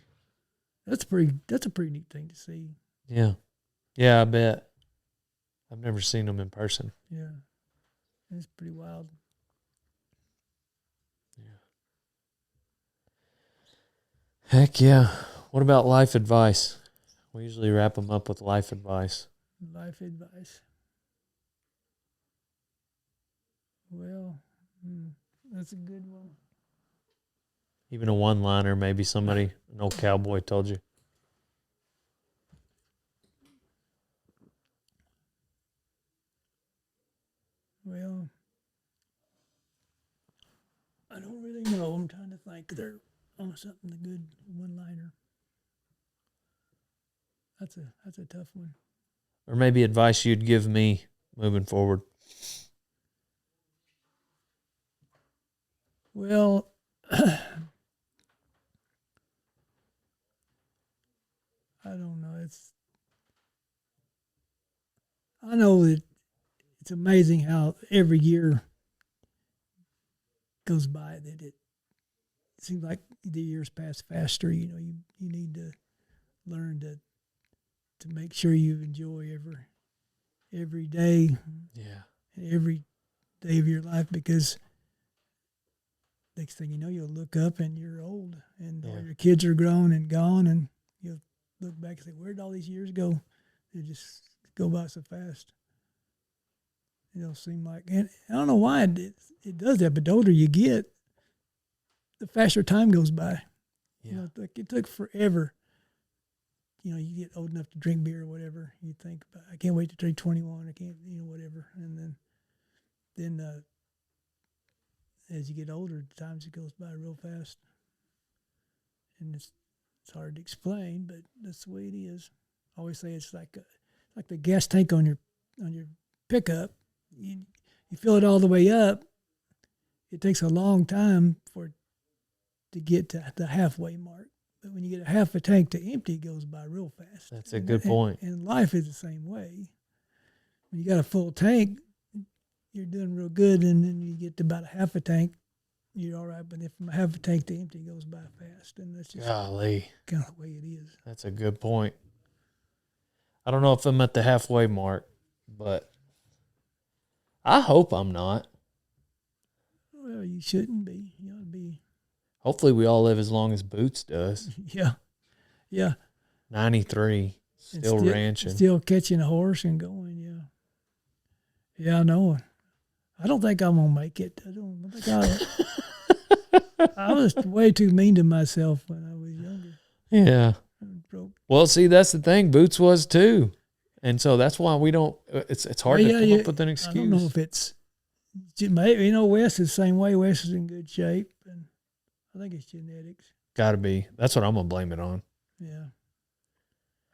That's a pretty neat thing to see. Yeah. Yeah, I bet. I've never seen them in person. Yeah, it's pretty wild. Heck yeah. What about life advice? We usually wrap them up with life advice. Life advice. Well, that's a good one. Even a one-liner, maybe somebody, an old cowboy told you. Well, I don't really know. I'm trying to think. There on something a good one-liner. That's a tough one. Or maybe advice you'd give me moving forward. Well, I don't know. I know that it's amazing how every year goes by that it seems like the years pass faster. You know, you need to learn to make sure you enjoy every day, every day of your life, because next thing you know, you'll look up and you're old, and all your kids are grown and gone, and you'll look back and say, "Where did all these years go?" They just go by so fast. It'll seem like, and I don't know why it does that, but the older you get, the faster time goes by. Yeah. You know, like it took forever. You know, you get old enough to drink beer or whatever. You think, I can't wait to turn 21. I can't, whatever. And then as you get older, time just goes by real fast. And it's hard to explain, but that's the way it is. I always say it's like the gas tank on your pickup. You fill it all the way up. It takes a long time to get to the halfway mark. But when you get a half a tank to empty, it goes by real fast. That's a good point. And life is the same way. When you got a full tank, you're doing real good, and then you get to about a half a tank, you're all right. But if from a half a tank to empty, it goes by fast. And that's just Golly. kind of the way it is. That's a good point. I don't know if I'm at the halfway mark, but I hope I'm not. Well, you shouldn't be. You ought to be. Hopefully we all live as long as Boots does. Yeah. 93, still ranching. Still catching a horse and going, yeah. Yeah, I know. I don't think I'm going to make it. I was way too mean to myself when I was younger. Yeah. Well, see, that's the thing. Boots was too. And so that's why we don't, it's hard to come up with an excuse. I don't know if it's, Wes is the same way. Wes is in good shape. And I think it's genetics. Got to be. That's what I'm going to blame it on. Yeah.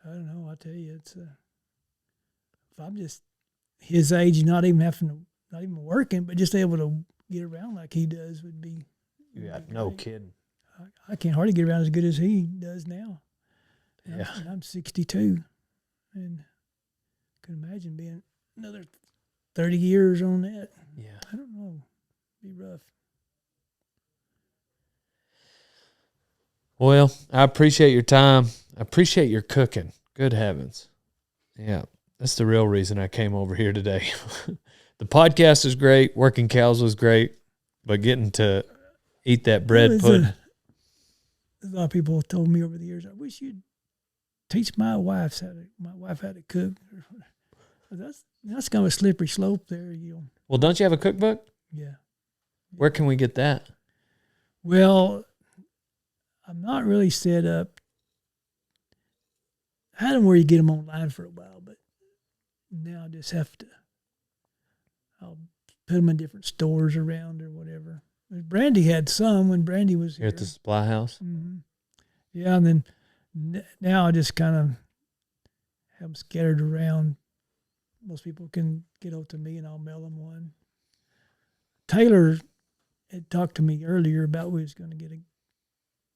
I don't know. I tell you, it's, if I'm just his age, not even working, but just able to get around like he does would be. Yeah, no kidding. I can't hardly get around as good as he does now. And Yeah. I'm 62, and can imagine being another 30 years on that. Yeah. I don't know. It'd be rough. Well, I appreciate your time. I appreciate your cooking. Good heavens. Yeah, that's the real reason I came over here today. The podcast is great. Working cows was great. But getting to eat that bread pudding. A lot of people have told me over the years, I wish you'd teach my wife how to cook. That's kind of a slippery slope there. Well, don't you have a cookbook? Yeah. Where can we get that? Well, I'm not really set up. I had them where you get them online for a while, but now I just have to. I'll put them in different stores around or whatever. Brandy had some when Brandy was here. Here at the supply house? Mm-hmm. Yeah, and then now I just kind of have them scattered around. Most people can get hold to me, and I'll mail them one. Taylor had talked to me earlier about we was going to get a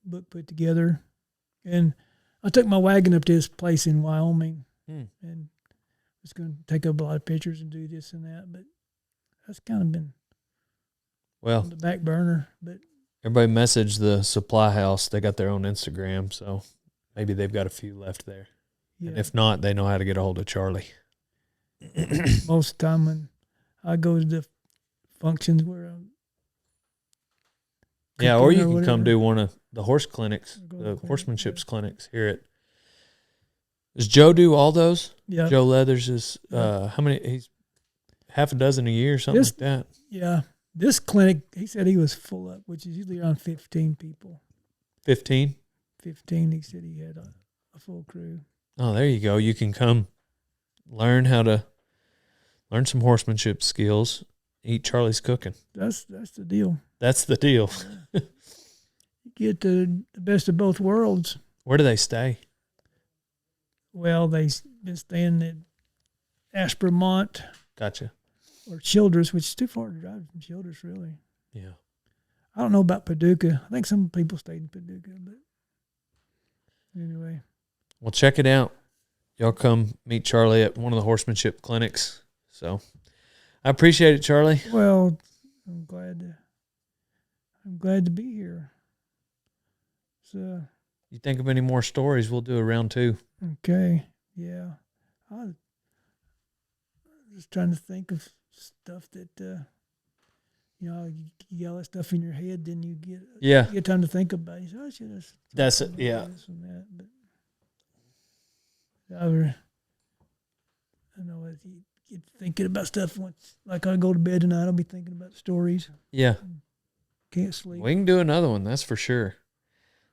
book put together, and I took my wagon up to his place in Wyoming, and was going to take up a lot of pictures and do this and that, but that's kind of been on the back burner. But everybody messaged the supply house. They got their own Instagram, so maybe they've got a few left there. Yeah. And if not, they know how to get a hold of Charlie. Most of the time when I go to the functions where I'm Yeah, or you cooking or can come whatever. do one of the horse clinics, Go to the clinic, horsemanship's clinics here at. Does Joe do all those? Yeah. Joe Leathers is Yeah. how many? He's half a dozen a year, something This- like that. Yeah. This clinic, he said he was full up, which is usually around 15 people. 15. 15, he said he had a full crew. Oh, there you go. You can come learn some horsemanship skills. Eat Charlie's cooking. That's the deal. That's the deal. You get the best of both worlds. Where do they stay? Well, they've been staying at Ashburmont Gotcha. or Childress, which is too far to drive from Childress, really. Yeah. I don't know about Paducah. I think some people stayed in Paducah, but anyway. Well, check it out. Y'all come meet Charlie at one of the horsemanship clinics. So I appreciate it, Charlie. Well, I'm glad to be here. So, You think of any more stories, we'll do a round 2. okay, yeah. I was just trying to think of stuff that, you get all that stuff in your head, then you Yeah. get time to think about it. You say, I should have That's thought it, about yeah. this and that, but I know as you get thinking about stuff once, like I go to bed tonight, I'll be thinking about stories. Yeah. Can't sleep. We can do another one, that's for sure.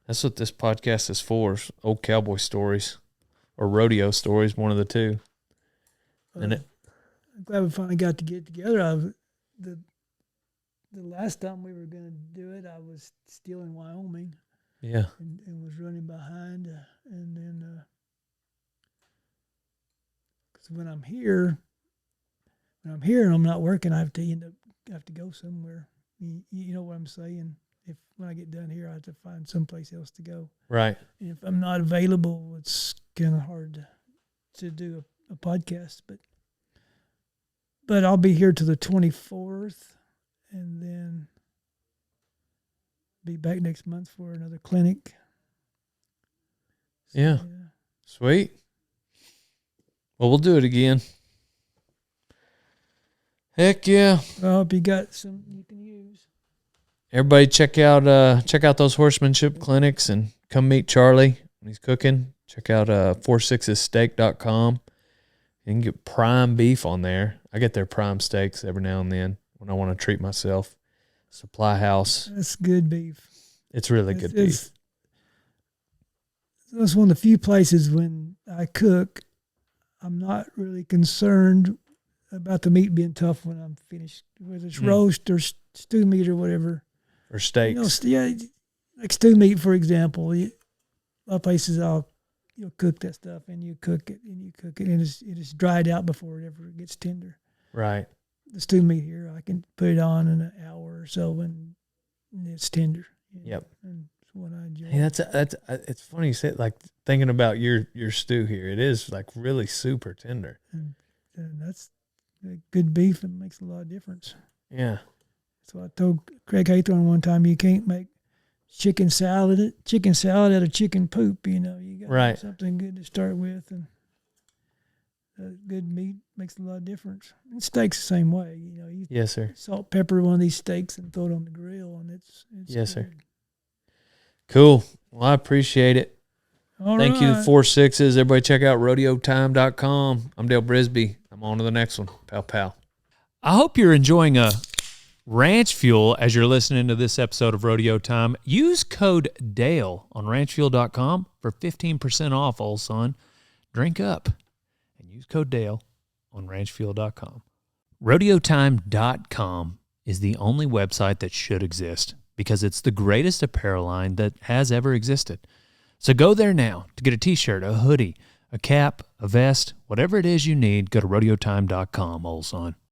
That's what this podcast is for, is old cowboy stories or rodeo stories, one of the two. And it, I'm glad we finally got to get together. The last time we were going to do it, I was still in Wyoming yeah. and was running behind. And then, because when I'm here and I'm not working, I have to go somewhere. You know what I'm saying? When I get done here, I have to find someplace else to go. Right. And if I'm not available, it's kind of hard to do a podcast. But I'll be here to the 24th, and then be back next month for another clinic. So, Yeah. Sweet. Well, we'll do it again. Heck yeah. I hope you got some you can use. Everybody check out those horsemanship clinics and come meet Charlie when he's cooking. Check out 46steak.com. You can get prime beef on there. I get their prime steaks every now and then when I want to treat myself. Supply House. That's good beef. It's really good beef. That's one of the few places when I cook, I'm not really concerned about the meat being tough when I'm finished, whether it's roast or stew meat or whatever. Or steaks. Like stew meat, for example. A lot of places you'll cook that stuff and you cook it and it's dried out before it ever gets tender. Right. The stew meat here, I can put it on in an hour or so and it's tender. Yep. And it's what I enjoy. Hey, that's it's funny you say, like, thinking about your stew here. It is like really super tender. And that's good beef. It makes a lot of difference. Yeah. So I told Craig Haythorne one time, you can't make chicken salad out of chicken poop. You got Right. something good to start with, and good meat makes a lot of difference. And steaks the same way. You Yes, sir. salt, pepper one of these steaks and throw it on the grill, and it's Yes, sir. good. Cool. Well, I appreciate it. All Thank you, right. 46s. Everybody check out rodeotime.com. I'm Dale Brisby. I'm on to the next one. Pow, pow. I hope you're enjoying a ranch fuel as you're listening to this episode of Rodeo Time. Use code DALE on ranchfuel.com for 15% off, old son. Drink up and use code DALE on ranchfuel.com. Rodeotime.com is the only website that should exist because it's the greatest apparel line that has ever existed. So go there now to get a t-shirt, a hoodie, a cap, a vest, whatever it is you need. Go to rodeotime.com, old son.